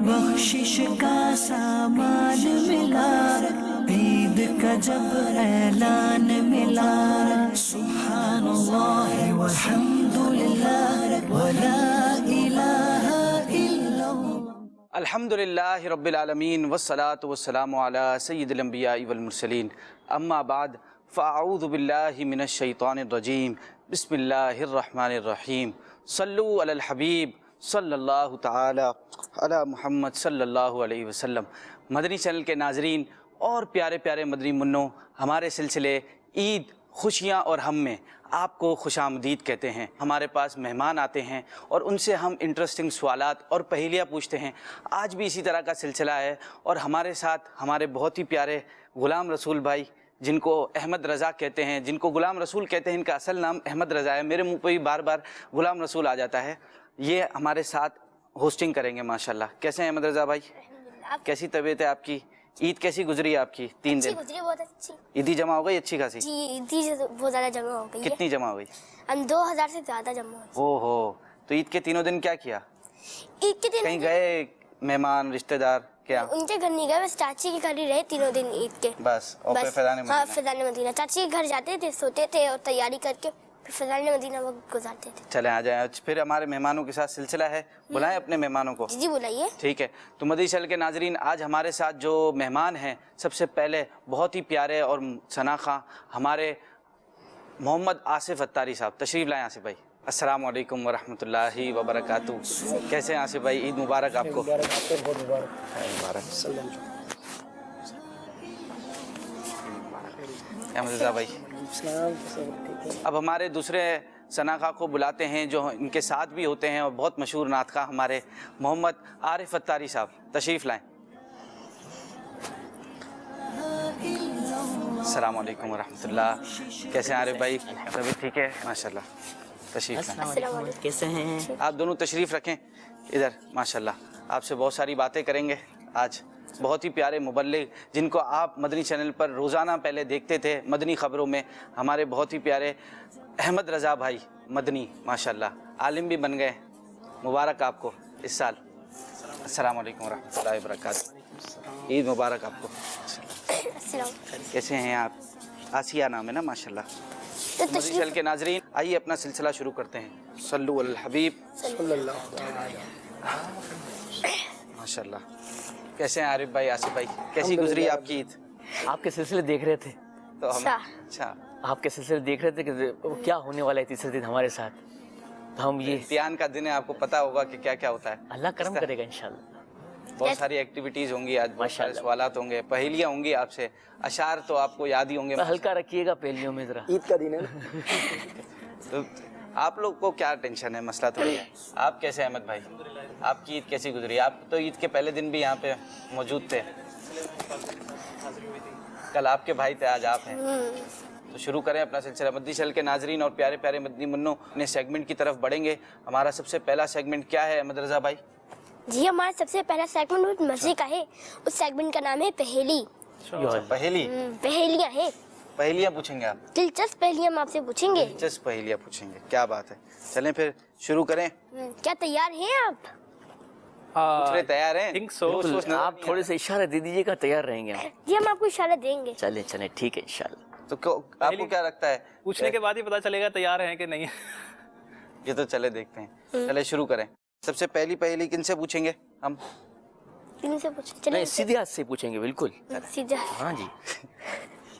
बख्शिश का सामान मिला, ईद का जब ऐलान मिला, सुब्हानल्लाह वल्हम्दुलिल्लाह वला इलाहा इल्लल्लाह। अल्हम्दुलिल्लाहि रब्बिल आलमीन वस्सलातु वस्सलामु अला सय्यिदिल अंबियाइ वल मुरसलीन, अम्मा बाद फ़अऊज़ु बिल्लाहि मिनश शैतानिर रजीम, बिस्मिल्लाहिर रहमानिर रहीम, सल्लु अलल हबीब सल्लल्लाहु तआला अला मुहम्मद सल्लल्लाहु अलैहि वसल्लम। मदनी चैनल के नाज़रीन और प्यारे प्यारे मदनी मुन्नों, हमारे सिलसिले ईद खुशियाँ और हम में आपको खुशामदीद कहते हैं। हमारे पास मेहमान आते हैं और उनसे हम इंटरेस्टिंग सवालात और पहेलियाँ पूछते हैं। आज भी इसी तरह का सिलसिला है और हमारे साथ हमारे बहुत ही प्यारे ग़ुलाम रसूल भाई, जिनको अहमद रज़ा कहते हैं, जिनको ग़ुलाम रसूल कहते हैं, इनका असल नाम अहमद रज़ा है। मेरे मुंह पे भी बार बार ग़ुलाम रसूल आ जाता है। ये हमारे साथ होस्टिंग करेंगे माशाल्लाह। कैसे हैं अहमद रज़ा भाई? कैसी तबीयत है आपकी? ईद कैसी गुजरी है आपकी? 3 दिन गुजरी, बहुत अच्छी। ईदी जमा हो गई अच्छी खासी? जी, ईदी बहुत ज़्यादा जमा हो गई। कितनी जमा हो गई? हम 2000 से ज़्यादा जमा हुई। ओहो, तो ईद के तीनों दिन क्या किया? ईद के दिन कहीं गए मेहमान रिश्तेदार क्या? उनके घर नहीं गए, बस चाची के घर ही रहे तीनों दिन ईद के। बस और फिर फैज़ान मदीना? हाँ, फैज़ान मदीना। चाची के घर जाते थे, सोते थे और तैयारी करके फिर फैज़ान मदीना वो गुजारते थे। चले आ जाए, फिर हमारे मेहमानों के साथ सिलसिला है। बुलाएं अपने मेहमानों को। जी बुलाइए। ठीक है, तो मदनी चैनल के नाजरीन, आज हमारे साथ जो मेहमान हैं, सबसे पहले बहुत ही प्यारे और सनाखा हमारे मोहम्मद आसिफ अत्तारी साहब। तशरीफ़ लाएं आसिफ भाई। अस्सलामु अलैकुम वरहमतुल्लाहि वबरकातुहू। कैसे हैं आसिफ भाई? ईद मुबारक आपको। बहुत मुबारक। अहमद रज़ा भाई, अब हमारे दूसरे सनाखा को बुलाते हैं जो इनके साथ भी होते हैं और बहुत मशहूर नातखा हमारे मोहम्मद आरिफ अत्तारी साहब। तशरीफ़ लाएं। अस्सलामु अलैकुम वरहमतुल्लाह। कैसे हैं आरिफ भाई? सभी ठीक है माशाल्लाह। तशरीफ़ लाएं। कैसे हैं? आप दोनों तशरीफ़ रखें इधर। माशाल्लाह, आपसे बहुत सारी बातें करेंगे आज। बहुत ही प्यारे मुबल्लिग, जिनको आप मदनी चैनल पर रोज़ाना पहले देखते थे मदनी ख़बरों में, हमारे बहुत ही प्यारे अहमद रज़ा भाई मदनी माशाल्लाह आलिम भी बन गए। मुबारक आपको इस साल। अस्सलामु अलैकुम वरहमतुल्लाहि वबरकातुहू। ईद मुबारक आपको। कैसे हैं आप? आसिया नाम है ना माशाल्लाह। मदनी चैनल के नाजरीन, आइए अपना सिलसिला शुरू करते हैं। सल्लु अलल हबीब माशाल्लाह। कैसे हैं आरिफ भाई, आसिफ भाई? कैसी गुजरी आपकी ईद? आपके सिलसिले देख रहे थे तो हम अच्छा आपके सिलसिले देख रहे थे कि क्या होने वाला है तीसरे दिन हमारे साथ। तो हम ये इम्तिहान का दिन है, आपको पता होगा कि क्या क्या होता है। अल्लाह करम करेगा इंशाल्लाह। बहुत सारी एक्टिविटीज़ होंगी आज, बहुत सारे सवालात होंगे, पहेलियाँ होंगी आपसे, अशार तो आपको याद ही होंगे। हल्का रखिएगा पहेलियों में ज़रा। ईद का दिन है तो आप लोग को क्या टेंशन है, मसला थोड़ी है। आप कैसे अहमद भाई, आपकी ईद कैसी गुजरी? आप तो ईद के पहले दिन भी यहाँ पे मौजूद थे। कल आपके भाई थे, आज आप हैं। तो शुरू करें अपना सिलसिला। मदनी चैनल के नाजरीन और प्यारे प्यारे मदनी मुन्नों, अपने सेगमेंट की तरफ बढ़ेंगे। हमारा सबसे पहला सेगमेंट क्या है अहमद रज़ा भाई? जी, हमारा सबसे पहला सेगमेंट मजे का है। उस सेगमेंट का नाम है पहेली। पहेली? पहेलियाँ है, पहेलियाँ पूछेंगे आप? दिलचस्प पहेलियाँ हम आपसे पूछेंगे। दिलचस्प पहेलियाँ पूछेंगे, क्या बात है। चलें फिर शुरू करें। क्या तैयार हैं आप? दूसरे तैयार हैं? आप थोड़े से इशारे दे दीजिएगा, तैयार रहेंगे हम। जी, हम आपको इशारा देंगे। चले चले ठीक है इंशाल्लाह। तो आपको क्या लगता है? पूछने के बाद ही पता चलेगा तैयार हैं कि नहीं। ये तो चले देखते हैं। चले शुरू करें। सबसे पहली पहेली किनसे पूछेंगे हम? इनसे पूछें। चलिए सीधे हाथ से पूछेंगे बिल्कुल। सीधा। हाँ जी।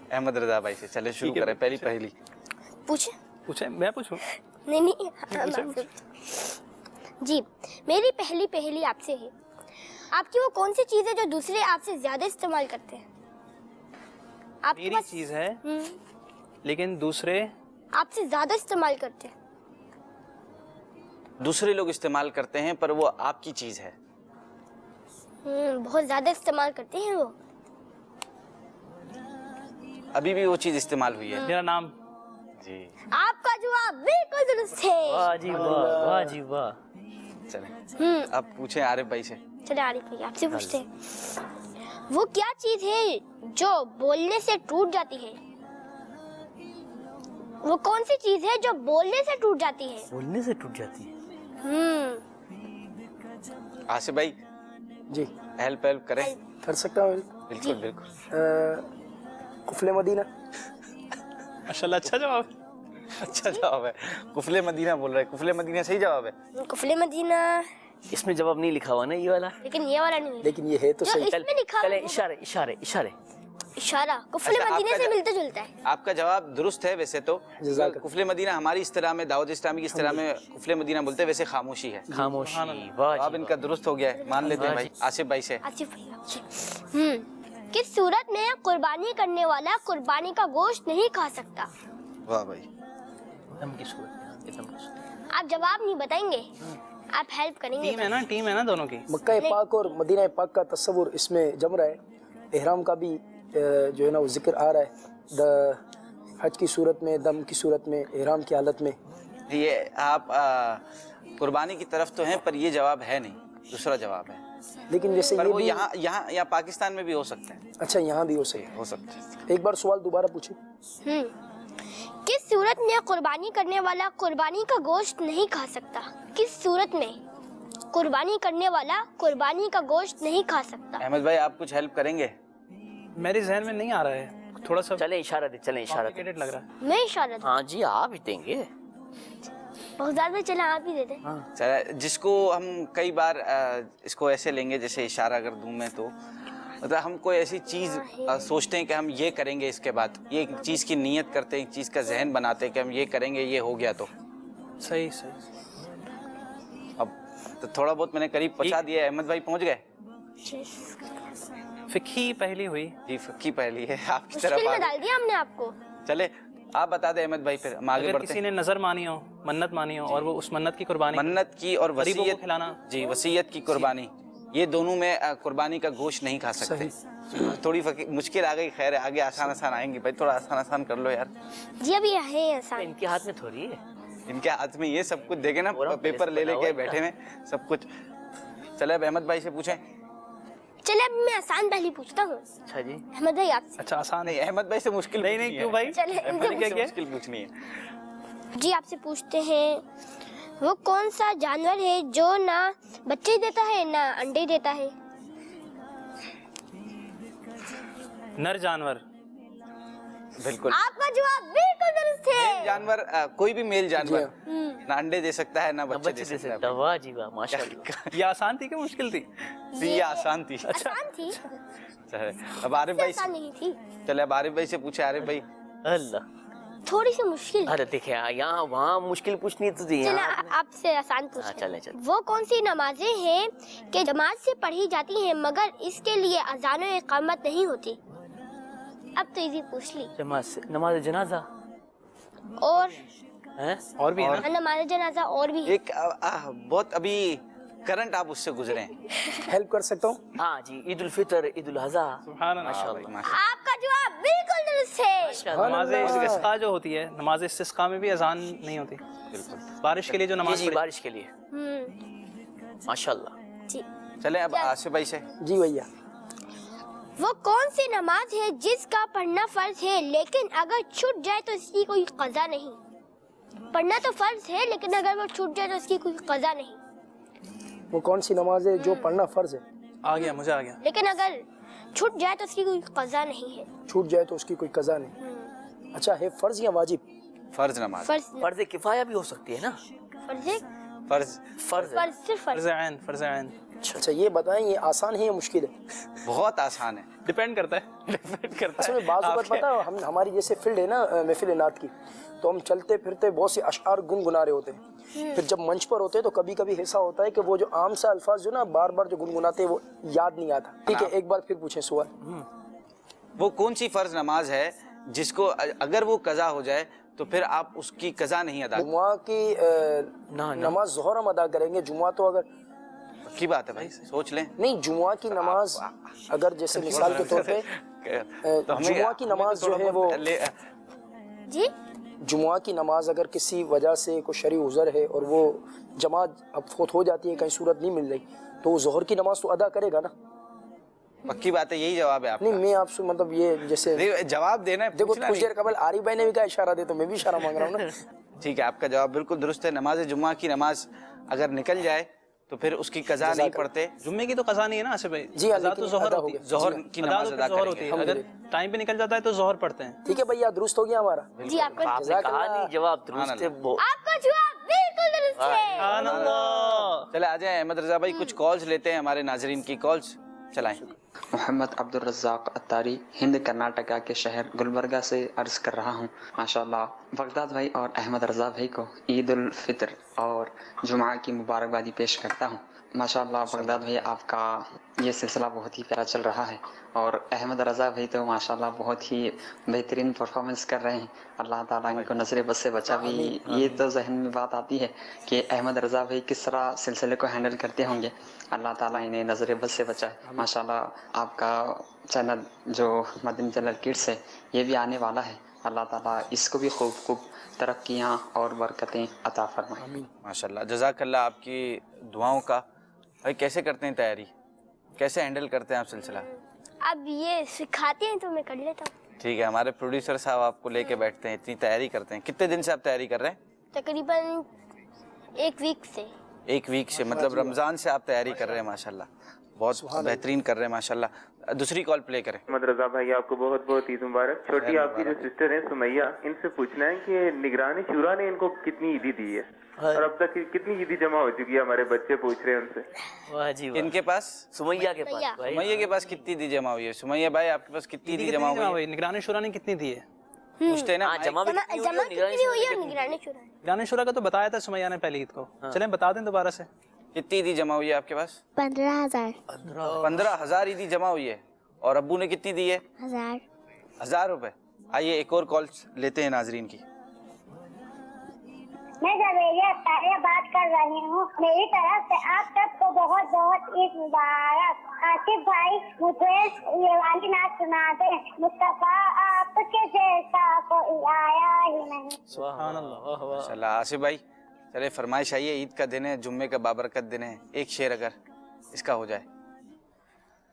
अहमद रज़ा भाई से चले शुरू करें। पहली पहेली पूछे, मैं पूछूं? नहीं जी, मेरी पहली पहेली आपसे है। आपकी वो कौन सी चीज़ है जो दूसरे आपसे ज्यादा इस्तेमाल करते हैं? आपके मेरी चीज है लेकिन दूसरे आपसे ज्यादा इस्तेमाल करते हैं। दूसरे लोग इस्तेमाल करते हैं पर वो आपकी चीज है। बहुत ज्यादा इस्तेमाल करते हैं वो। अभी भी वो चीज इस्तेमाल हुई है। मेरा नाम। जी, आपका जवाब बिल्कुल दुरुस्त है। वाह जी वाह, वाह जी वाह। चले अब पूछे आरिफ भाई से। चले आरिफ भाई आपसे पूछते हैं। वो क्या चीज है जो बोलने से टूट जाती है? वो कौन सी चीज है जो बोलने से टूट जाती है? बोलने से टूट जाती है। आसिफ भाई جی हेल्प करें। कर सकता हूँ। बिल्कुल बिल्कुल। कुफले मदीना। माशाल्लाह, अच्छा जवाब। अच्छा जवाब है, कुफले मदीना बोल रहे हैं। कुफले मदीना सही जवाब है। कुफले मदीना, इसमें जवाब नहीं लिखा हुआ ना ये वाला। लेकिन ये वाला नहीं, लेकिन ये है तो जो सही। इसमें लिखा चले हुआ है, इशारे इशारे इशारे। इशारा कुफले अच्छा, मदीने आपका से ज- मिलता जुलता है। आपका जवाब दुरुस्त है वैसे तो। जज़ाक कुफले मदीना हमारी इस्तिलाह में, दावत इस्लामी की इस्तिलाह में कुफले मदीना बोलते हैं, वैसे खामोशी है। खामोशी। वाह अब जी, इनका दुरुस्त हो गया है, मान लेते हैं भाई आसिफ भाई से। आसिफ भाई आपसे। किस सूरत में कुर्बानी करने वाला कुर्बानी का गोश्त नहीं खा सकता? वाह भाई। दम की सूरत, दम की सूरत। आप जवाब नहीं बताएंगे, आप हेल्प करेंगे। टीम है ना दोनों की। मक्का पाक और मदीना पाक का तस्वुर इसमें जम रहा है। एहराम का भी जो है ना वो जिक्र आ रहा है, हज की सूरत में, दम की सूरत में, एहराम की हालत में। ये आप कुर्बानी की तरफ तो हैं, पर ये जवाब है नहीं, दूसरा जवाब है। लेकिन जैसे पर ये वो भी यहाँ पाकिस्तान में भी हो सकते हैं। अच्छा यहाँ भी हो सके। हो सकते हैं। एक बार सवाल दोबारा पूछे। किस सूरत में कुर्बानी करने वाला कुर्बानी का गोश्त नहीं खा सकता? किस सूरत में कुर्बानी करने वाला कुर्बानी का गोश्त नहीं खा सकता? अहमद भाई आप कुछ हेल्प करेंगे? मेरे जहन में नहीं आ रहा है, थोड़ा सा चले इशारा दे, चले इशारा दे। कॉम्प्लिकेटेड लग रहा है। मैं इशारा दूं? हाँ जी आप ही देंगे। बहुत ज्यादा, चले आप ही दे दें। चला, जिसको हम कई बार इसको ऐसे लेंगे, जैसे इशारा अगर दूं मैं तो मतलब हम कोई ऐसी चीज़ सोचते हैं कि हम ये करेंगे, इसके बाद ये एक चीज़ की नीयत करते हैं, एक चीज़ का जहन बनाते हैं कि हम ये करेंगे, ये हो गया तो सही। अब तो थोड़ा बहुत मैंने करीब पहुंचा दिया। अहमद भाई पहुंच गए? फिक्की पहली हुई। जी फक्की पहली है आपकी तरफ मुश्किल आ में गए। डाल दिया हमने आपको। चले आप बता दे अहमद भाई, फिर हम आगे अगर बढ़ते किसी हैं। ने नजर मानी हो, मन्नत मानी हो और वो उस मन्नत की कुर्बानी मन्नत की और गरीबों को वसीयत खिलाना। जी, वसीयत की कुर्बानी, ये दोनों में कुर्बानी का गोश्त नहीं खा सकते। थोड़ी मुश्किल आ गई, खैर है, आगे आसान आसान आएंगी भाई, थोड़ा आसान आसान कर लो यार। जी अभी है आसान। इनके हाथ में थोड़ी है। इनके हाथ में ये सब कुछ देखे ना, पूरा पेपर ले बना हुआ लेके है बैठे में सब कुछ। चले अब अहमद भाई से पूछें। चले अब मैं आसान पहली पूछता हूँ। अच्छा जी। अहमद भाई आपसे। अच्छा आसान नहीं, अहमद भाई से मुश्किल नहीं पूछनी है। क्यों भाई? चले अहमद इनसे भाई से क्या? मुश्किल पूछनी है। जी आपसे पूछते हैं, वो कौन सा जानवर है जो ना बच्चे देता है ना अंडे देता है? नर जानवर। बिल्कुल आपका जवाब बिल्कुल दुरुस्त मेल है। जानवर, कोई भी मेल जानवर ना अंडे दे सकता है ना बच्चे बच्चे दे दे सकता सकता, वाह जी वाह, माशाल्लाह। ये आसान थी कि मुश्किल थी? है। ये आसान थी। आसान थी, चले, अब आरिफ भाई आसान नहीं थी, चले अब आरिफ भाई से पूछे। आरिफ भाई अल्लाह। थोड़ी सी मुश्किल। अरे देखे यहाँ वहाँ मुश्किल पूछनी तो थी। चले यहाँ आपसे आसान हाँ, पूछते चले हैं। चले। वो कौन सी नमाजें हैं कि जमात से पढ़ी जाती हैं मगर इसके लिए अजान और इकामत नहीं होती? अब तो इजी पूछ ली। नमाज जनाजा और है। और भी है ना? नमाज जनाजा और भी है। एक बहुत अभी करंट आप उससे गुजरे हैं। हेल्प कर सकता हूँ। हाँ जी, ईद उल फितर, ईद उल अज़हा। सुभान अल्लाह। माशाल्लाह। माशाल्लाह। आपका जवाब बिल्कुल दुरुस्त है। नमाज इस्तिस्का जो होती है, नमाज इस्तिस्का में भी अजान नहीं होती। बिल्कुल। बारिश के लिए जो जी नमाज जी, पढ़ी- बारिश के लिए माशाल्लाह। जी। चले अब आसिफ भाई से। जी भैया। वो कौन सी नमाज है जिसका पढ़ना फर्ज है लेकिन अगर छूट जाए तो इसकी कोई कज़ा नहीं? पढ़ना तो फर्ज है लेकिन अगर वो छूट जाए तो इसकी कोई कज़ा नहीं। वो कौन सी नमाज है जो पढ़ना फर्ज है, आ गया, मुझे आ गया। लेकिन अगर छूट जाए तो उसकी कोई कज़ा नहीं है। छूट जाए तो उसकी कोई कज़ा नहीं। अच्छा है फर्ज या वाजिब? फर्ज नमाज। फर्ज किफाया भी हो सकती है ना। फर्ज है, फर्ज फर्ज फर्ज सिर्फ फर्ज। फर्ज ऐन। अच्छा ये बताएं ये आसान है या मुश्किल है? बहुत आसान है। डिपेंड करता है। डिपेंड करता असल है। में बाज़ वक़्त पता है हम हमारी जैसे फील्ड है ना महफिल नात की, तो हम चलते फिरते बहुत से अशआर गुनगुना रहे होते हैं। फिर जब मंच पर होते हैं तो कभी कभी ऐसा होता है कि वो जो आम सा अल्फाज जो ना बार बार जो गुनगुनाते हैं वो याद नहीं आता। ठीक है, एक बार फिर पूछें सवाल। वो कौन सी फर्ज नमाज है जिसको अगर वो कज़ा हो जाए तो फिर आप उसकी कज़ा नहीं अदा? जुमा की नमाज ज़ोहर हम अदा करेंगे। जुमा तो अगर की बात है भाई, सोच लें। नहीं, जुमा की नमाज अगर जैसे मिसाल के तौर पे जुमा की नमाज जो है वो जी। जुमा की नमाज अगर किसी वजह से कोई शरई उज़र है और वो जमात अब फौत हो जाती है, कहीं सूरत नहीं मिल रही, तो वो ज़ोहर की नमाज तो अदा करेगा ना। पक्की बात है, यही जवाब है आपका। नहीं मैं आपसे मतलब ये जैसे जवाब देना है, देखो पूछना कुछ नहीं। देर कबल आरिफ भाई ने भी कहा इशारा दे, तो मैं भी इशारा मांग रहा हूँ ना। ठीक है, आपका जवाब बिल्कुल दुरुस्त है। नमाज जुम्मा की नमाज अगर निकल जाए تو پھر اس کی قضا نہیں پڑھتے؟ जुम्मे की तो कज़ा नहीं है ना आसिफ भाई, जी हाँ, कज़ा तो लेकिन ज़ोहर अदा हो होती है, गया। ज़ोहर जी हाँ। की नमाज अदा ज़ोहर होती करेंगे। है, अगर टाइम पे निकल जाता है तो ज़ोहर पढ़ते हैं। ठीक है भैया, दुरुस्त हो गया हमारा। जी आपका आपने कहा नहीं, जवाब दुरुस्त है। आपका जवाब बिल्कुल दुरुस्त है। सुभान अल्लाह। चले आ जाए अहमद रज़ा भाई, कुछ कॉल्स लेते हैं हमारे नाजरीन की, कॉल्स चलाएं। मोहम्मद अब्दुल रज़्ज़ाक़ अत्तारी, हिंद कर्नाटका के शहर गुलबर्गा से अर्ज़ कर रहा हूँ। माशाअल्लाह बगदाद भाई और अहमद रज़ा भाई को ईद उल फितर और जुमा की मुबारकबादी पेश करता हूँ। माशाअल्लाह बगदाद भाई, आपका ये सिलसिला बहुत ही प्यारा चल रहा है और अहमद रज़ा भाई तो माशाअल्लाह बहुत ही बेहतरीन परफॉर्मेंस कर रहे हैं। अल्लाह ताला इनको नज़र बस से बचा भी। ये तो जहन में बात आती है कि अहमद रज़ा भाई किस तरह सिलसिले को हैंडल करते होंगे। अल्लाह ताला इन्हें नज़र बस से बचाए। माशाअल्लाह आपका चैनल जो मदनी चैनल किड्स है ये भी आने वाला है। अल्लाह ताला इसको भी खूब खूब तरक्कियाँ और बरकतें अता फरमाए। माशाल्लाह, जज़ाकल्लाह आपकी दुआओं का। भाई कैसे करते हैं तैयारी, कैसे हैंडल करते हैं आप सिलसिला? अब ये सिखाते हैं तो मैं कर लेता हूँ। ठीक है, हमारे प्रोड्यूसर साहब आपको लेके बैठते हैं, इतनी तैयारी करते हैं। कितने दिन से आप तैयारी कर रहे हैं? तकरीबन 1 वीक से। 1 वीक से, मतलब रमज़ान से आप तैयारी कर रहे हैं। माशाल्लाह बहुत बेहतरीन कर रहे हैं माशाल्लाह। दूसरी कॉल प्ले करें। अहमद रज़ा भाई आपको बहुत बहुत ईद मुबारक। छोटी आपकी जो सिस्टर है सुमैया, इनसे पूछना है कि निगरानी शुरा ने इनको कितनी ईदी दी है और अब तक कितनी ईदी जमा हो चुकी है? हमारे बच्चे पूछ रहे हैं उनसे। वाह जी वाह। इनके पास, सुमैया के पास भाई। सुमैया के पास कितनी ईदी जमा हुई है? सुमैया भाई आपके पास कितनी ईदी जमा हुई है? निगरानी शुरा ने कितनी दी है? पूछते हैं ना। हाँ, जमा भी जमा कितनी हुई है, कितनी हुई है और निगरानी शुरा? निगरानी शुरा का तो बताया था सुमैया ने पहले ईद को। चलें बता दें दोबारा से। कितनी ईदी जमा हुई है आपके पास? 15,000। 15,000 ईदी जमा हुई है। और अब्बू ने कितनी दी है? 1,000 रुपए। आइए एक और कॉल लेते हैं नाजरीन की। मैं जवेरिया तारिया बात कर रही हूँ। मेरी तरफ से आप सबको बहुत बहुत ईद मुबारक। आसिफ भाई मुझे ये वाली नात सुना दे। मुस्तफा आपके जैसा कोई आया ही नहीं। सुभान अल्लाह। वाह वाह। चला आसिफ भाई, चले फरमाइश आइए, ईद का दिन है, जुम्मे का बाबरकत दिन है, एक शेर अगर इसका हो जाए।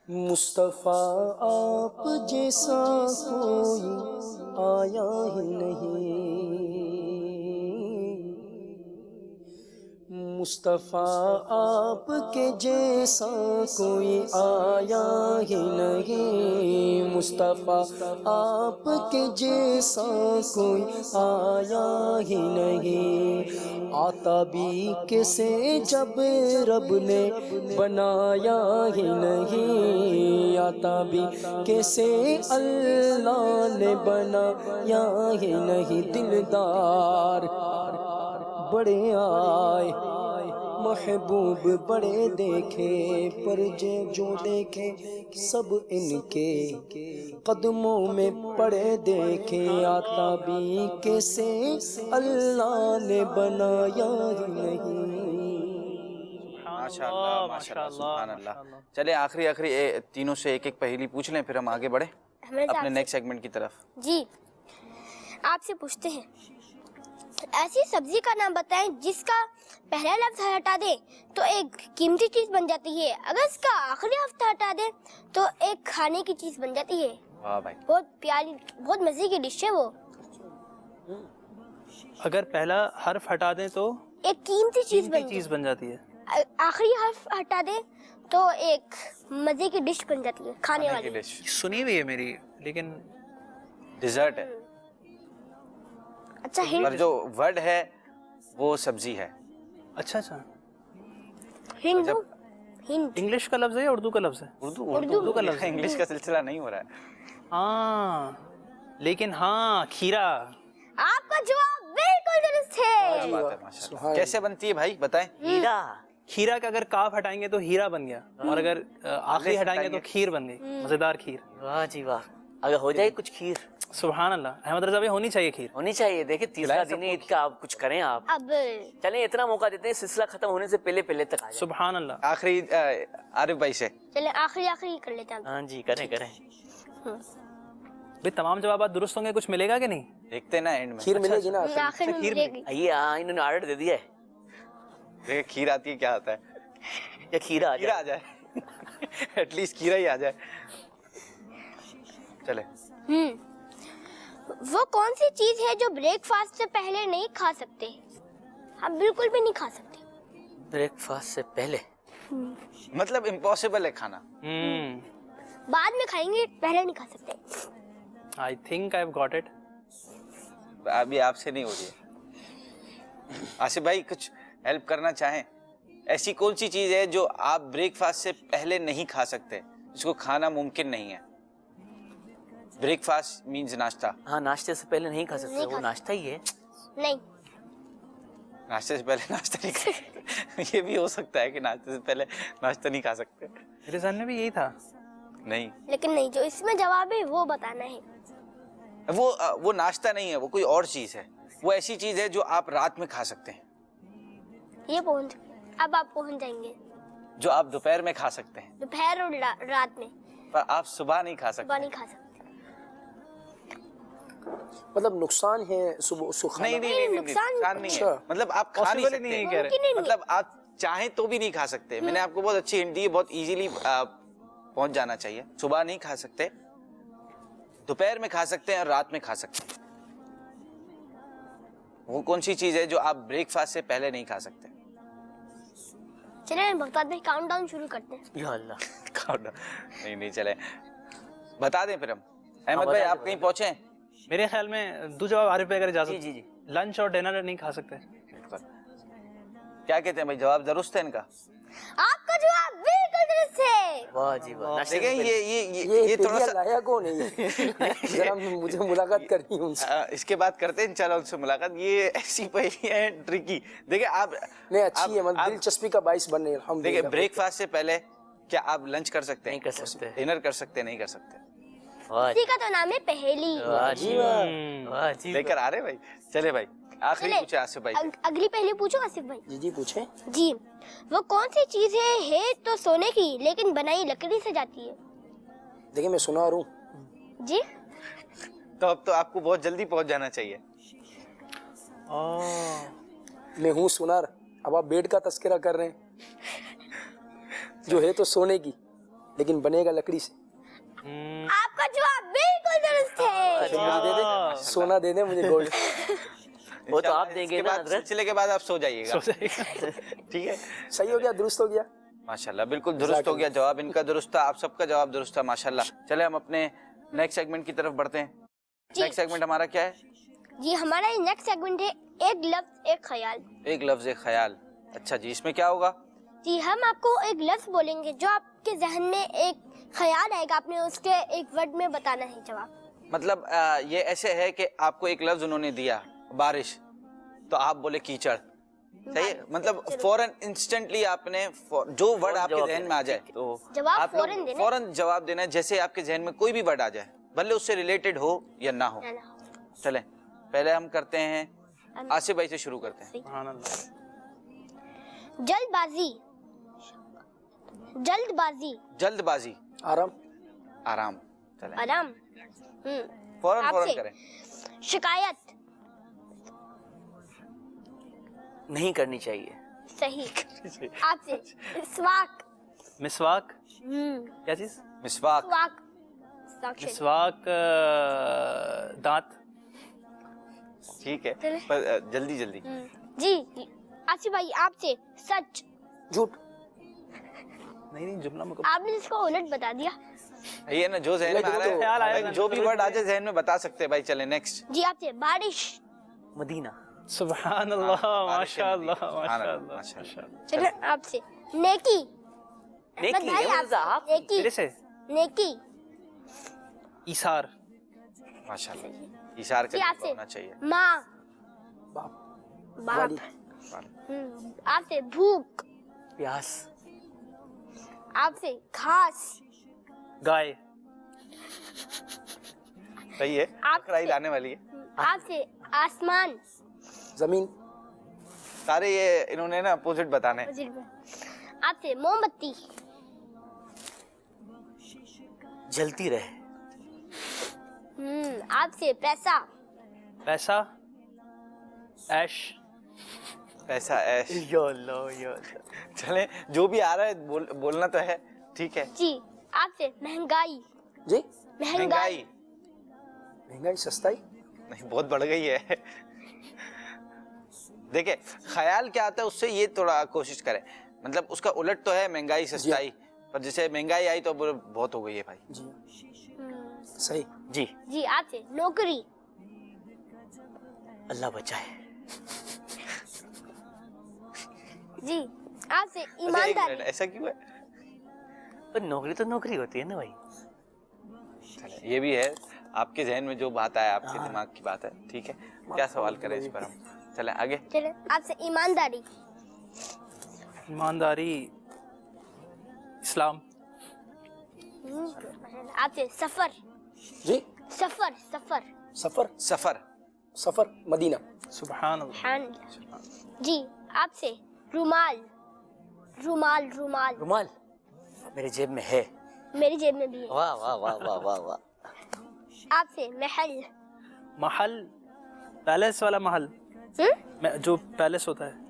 मुस्तफ़ा आप जैसा कोई आया ही नहीं, मुस्तफ़ा आपके जैसा कोई आया ही नहीं, मुस्तफ़ा आपके जैसा कोई आया ही नहीं। आता भी कैसे जब रब ने बनाया ही नहीं, आता भी कैसे अल्लाह ने बनाया ही नहीं। दिलदार बड़े आए, महबूब बड़े देखे, पर जो देखे सब इनके कदमों में पड़े देखे। आता भी कैसे अल्लाह ने बनाया ही नहीं। माशाअल्लाह माशाअल्लाह सुभान अल्लाह। चले आखिरी तीनों से एक एक पहेली पूछ लें, फिर हम आगे बढ़े अपने नेक्स्ट सेगमेंट की तरफ। जी आपसे पूछते हैं, ऐसी सब्जी का नाम बताएं जिसका पहला लफ्ज हटा दे तो एक कीमती चीज बन जाती है, अगर इसका आखिरी हफ्ता हटा दे तो एक खाने की चीज बन जाती है। वाह भाई, बहुत प्यारी, बहुत मजे की डिश है वो। अगर पहला हर्फ हटा दें तो एक कीमती चीज बन जाती है। आखिरी हर्फ हटा दे तो एक मजे की डिश बन जाती है, खाने वाली डिश। सुनी हुई है मेरी, लेकिन डिजर्ट है। अच्छा हिंट, पर जो वर्ड है वो सब्जी है। अच्छा अच्छा, हिंदू हिंट इंग्लिश का लफ्ज है या उर्दू का लफ्ज है? उर्दू का लफ्ज है, इंग्लिश का सिलसिला नहीं हो रहा है। हाँ लेकिन हाँ, खीरा। आपका जवाब बिल्कुल दुरुस्त है। बात है माशाल्लाह। कैसे बनती है भाई बताएं? हीरा। खीरा का अगर काफ हटाएंगे तो हीरा बन गया, और अगर आखिरी हटाएंगे तो खीर बन गई, मजेदार खीर। वाह जी वाह। अगर हो जाए कुछ खीर। सुभान अल्लाह। अहमद रज़ा भाई होनी चाहिए खीर। होनी चाहिए। देखिए तीसरा दिन है ईद का, आप कुछ करें आप। अब चलें इतना मौका देते हैं, सिलसिला खत्म होने से पहले पहले तक आ जाए। सुभान अल्लाह। आखिरी आरिफ भाई से। चले आखिरी कर लेते हैं। हाँ जी करें करें। भाई तमाम जवाब दुरुस्त होंगे, कुछ मिलेगा कि नहीं? देखते ना एंड में। खीर मिलेगी ना? आखिर में मिलेगी। आइए, हाँ इन्होंने ऑर्डर दे दिया है। देखिए खीर आती है, क्या आता है? या खीरा आ खीरा आ जाए एटलीस्ट खीरा ही आ जाए। चले। वो कौन सी चीज है जो ब्रेकफास्ट से पहले नहीं खा सकते? हम बिल्कुल भी नहीं खा सकते। ब्रेक फास्ट से पहले मतलब इम्पॉसिबल है खाना। बाद में खाएंगे, पहले नहीं खा सकते। I think I have got it. अभी आपसे नहीं हो रही है। आसिफ भाई कुछ हेल्प करना चाहें? ऐसी कौन सी चीज है जो आप ब्रेकफास्ट से पहले नहीं खा सकते, जिसको खाना मुमकिन नहीं है? ब्रेकफास्ट मींस नाश्ता। हाँ, नाश्ते से पहले नहीं खा सकते, नहीं वो खा नाश्ता ही है। नहीं, नाश्ते से पहले नाश्ता नहीं खा सकते। ये भी हो सकता है कि नाश्ते से पहले नाश्ता नहीं खा सकते। मेरे ज़हन में भी यही था। नहीं, लेकिन नहीं, जो इसमें जवाब है वो बताना है। वो नाश्ता नहीं है, वो कोई और चीज है। वो ऐसी चीज है जो आप रात में खा सकते हैं, ये पहुंच, अब आप पहुंच जाएंगे। जो आप दोपहर में खा सकते हैं, दोपहर और रात में, पर आप सुबह नहीं खा सकते। सुबह नहीं खा सकते। मतलब नुकसान है सुबह उसको खाना? नहीं, नुकसान नहीं है। अच्छा। मतलब आप खा नहीं Possible सकते। नहीं कह रहे। मुमकिन ही नहीं। मतलब आप चाहें तो भी नहीं खा सकते। मैंने आपको बहुत अच्छी हिंट दी, बहुत इजीली पहुंच जाना चाहिए। सुबह नहीं खा सकते, दोपहर में खा सकते हैं और रात में खा सकते हैं। वो कौन सी चीज है जो आप ब्रेकफास्ट से पहले नहीं खा सकते? चलिए भक्ताद भाई काउंटडाउन शुरू करते हैं। या अल्लाह, नहीं चले, बता दें फिर हम। अहमद भाई आप कहीं पहुंचे हैं? मेरे ख्याल में दो जवाब आरिफ भाई अगर इजाजत। जी। लंच और डिनर नहीं खा सकते। क्या कहते हैं भाई, जवाब दुरुस्त है इनका? आपका जवाब बिल्कुल दुरुस्त है। वाह जी वाह। नाश्ते से देखें पहले- ये थोड़ा पेरिया सा लाया कौन है ये? जरा मुझे मुलाकात करनी है उनसे। इसके बाद करते हैं इंशाल्लाह उनसे मुलाकात। ये ऐसी पहेली है ट्रिकी। देखिए आप नहीं, अच्छी है, मतलब दिलचस्पी का बाइस बन रही है। हम देखिए ब्रेकफास्ट से पहले क्या आप लंच कर सकते हैं? नहीं कर सकते। डिनर कर सकते हैं? नहीं कर सकते। वाह इसी का तो नाम है पहेली। वाह जी वाह, वाह जी लेकर आ रहे भाई। चले भाई, आखिरी चले, पूछे आसिफ भाई से। अगली पहेली पूछो आसिफ भाई। जी पूछे। जी, वो कौन सी चीज है तो सोने की लेकिन बनाई लकड़ी से जाती है? देखिए मैं सुनार हूँ। जी, तो अब तो आपको बहुत जल्दी पहुंच जाना चाहिए। मैं हूँ सुनार, अब आप बेड का तस्करा कर रहे हैं। जो है तो सोने की लेकिन बनेगा लकड़ी से। आपका जवाब बिल्कुल दुरुस्त है। मुझे दे दे, सोना दे दे मुझे, गोल्ड। वो तो आप इसके देंगे ना बाद हजरत। सिलसिले के बाद आप सो जाइएगा। ठीक है, सही हो गया, दुरुस्त हो गया। माशाल्लाह बिल्कुल दुरुस्त हो गया जवाब। इनका दुरुस्त था, आप सबका जवाब दुरुस्त था माशाल्लाह। चले हम अपने नेक्स्ट सेगमेंट की तरफ बढ़ते हैं। नेक्स्ट सेगमेंट हमारा क्या है? जी, हमारा नेक्स्ट सेगमेंट है एक लफ्ज एक ख्याल। एक लफ्ज एक ख्याल। अच्छा जी, इसमें क्या होगा? जी, हम आपको एक लफ्ज बोलेंगे, जो आपके जहन में एक ख्याल आएगा, आपने उसके एक वर्ड में बताना है जवाब। मतलब ये ऐसे है कि आपको एक लफ्ज उन्होंने दिया, बारिश, तो आप बोले कीचड़। सही है? मतलब फौरन इंस्टेंटली आपने जो वर्ड आपके जहन में आ जाए तो जवाब आप लोग फौरन देना। फौरन जवाब देना है, जैसे आपके जहन में कोई भी वर्ड आ जाए, भले उससे रिलेटेड हो या ना हो। चलें पहले हम करते हैं, आसिफ भाई से शुरू करते हैं। सुभान अल्लाह। जल्दबाजी, जल्दबाजी, जल्दबाजी, आराम, आराम। चलें आराम। फौरन आपसे करें। शिकायत, नहीं करनी चाहिए। सही। आपसे स्वाक, मिसवाक, क्या चीज? मिसवाक, स्वाक, साक्षर। मिसवाक दांत। ठीक है, पर जल्दी जल्दी। जी, आसिफ भाई आपसे सच, झूठ। नहीं जुमला में आपने जिसको उलट बता दिया। ये ना जो जहन में आ ख्याल रहा आया है, ना, जो भी वर्ड आ जाए जहन में बता सकते हैं भाई। चले नेक्स्ट। जी, आपसे बारिश। मदीना। सुभान अल्लाह, माशाअल्लाह, माशाअल्लाह, माशाअल्लाह। चलो आपसे नेकी। नेकी, अहमद भाई, ये आपसे आप- नेकी, मेरे से नेकी। ईसार। माशाअल्लाह, इशार जी, करके आपसे होना चाहिए। माँ, बाप, बाप। वाली। आपसे भूख, प्यास। आपसे घास, गाय। सही है, बकरा ही लाने वाली है। आपसे आसमान, जमीन। सारे ये इन्होंने ना अपोजिट बताने। आपसे मोमबत्ती, जलती रहे। आपसे पैसा, पैसा, ऐश। पैसा, ऐश। या अल्लाह, या अल्लाह। चले जो भी आ रहा है बोलना तो है। ठीक है जी, आपसे महंगाई, जी, महंगाई, महंगाई, सस्ताई। नहीं बहुत बढ़ गई है। دیکھیں خیال کیا آتا ہے اس سے یہ تھوڑا کوشش کریں، مطلب اس کا الٹ تو ہے مہنگائی سستا ہی، پر جیسے مہنگائی آئی تو بہت ہو گئی ہے بھائی. جی صحیح. جی جی آپ سے نوکری. اللہ بچائے. جی آپ سے ایمانداری. ایسا کیوں ہے؟ پر نوکری تو نوکری ہوتی ہے نا بھائی. یہ بھی ہے آپ کے ذہن میں جو بات آیا، آپ کے دماغ کی بات ہے، ٹھیک ہے. کیا سوال کریں اس پر ہم؟ چلیں آگے. چلیں آپ سے ایمانداری. ایمانداری اسلام. آپ سے سفر. جی سفر. سفر. سفر. سفر. سفر مدینہ. سبحان اللہ. جی آپ سے رومال. رومال. رومال. رومال میرے جیب میں ہے. میری جیب میں بھی ہے. واہ واہ واہ واہ واہ واہ. آپ سے محل. محل پیلس والا محل جو پیلس ہوتا ہے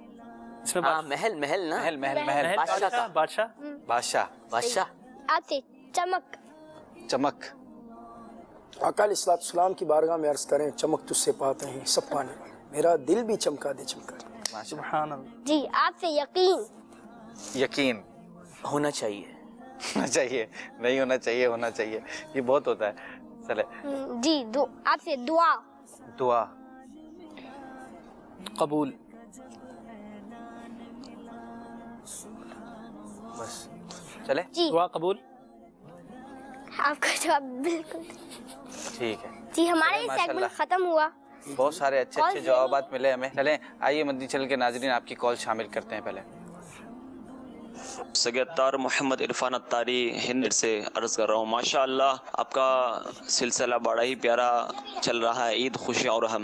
اس میں ہاں محل محل نا. محل محل محل. بادشاہ کا. بادشاہ. بادشاہ. بادشاہ. آپ سے چمک. چمک. آقا علیہ الصلوۃ والسلام کی بارگاہ میں عرض کریں چمک تجھ سے پاتے ہیں سب پانے والے، میرا دل بھی چمکا دے چمکا دے. سبحان اللہ. جی آپ سے یقین. یقین. ہونا چاہیے. ہونا چاہیے، نہیں ہونا چاہیے، ہونا چاہیے، یہ بہت ہوتا ہے. چلے. جی آپ سے دعا. دعا. قبول. بس چلے. جی دعا قبول. آپ کا جواب بالکل ٹھیک ہے. جی. ہمارا یہ ماشاء سیگمنٹ اللہ. ختم ہوا. بہت سارے اچھے اچھے جوابات ملے ہمیں. چلیں آئیے مدنی چل کے ناظرین آپ کی کال شامل کرتے ہیں. پہلے سگتار محمد عرفان اتاری ہند سے عرض کر رہا ہوں. ماشاءاللہ آپ کا سلسلہ بڑا ہی پیارا چل رہا ہے. عید خوشی اور ہم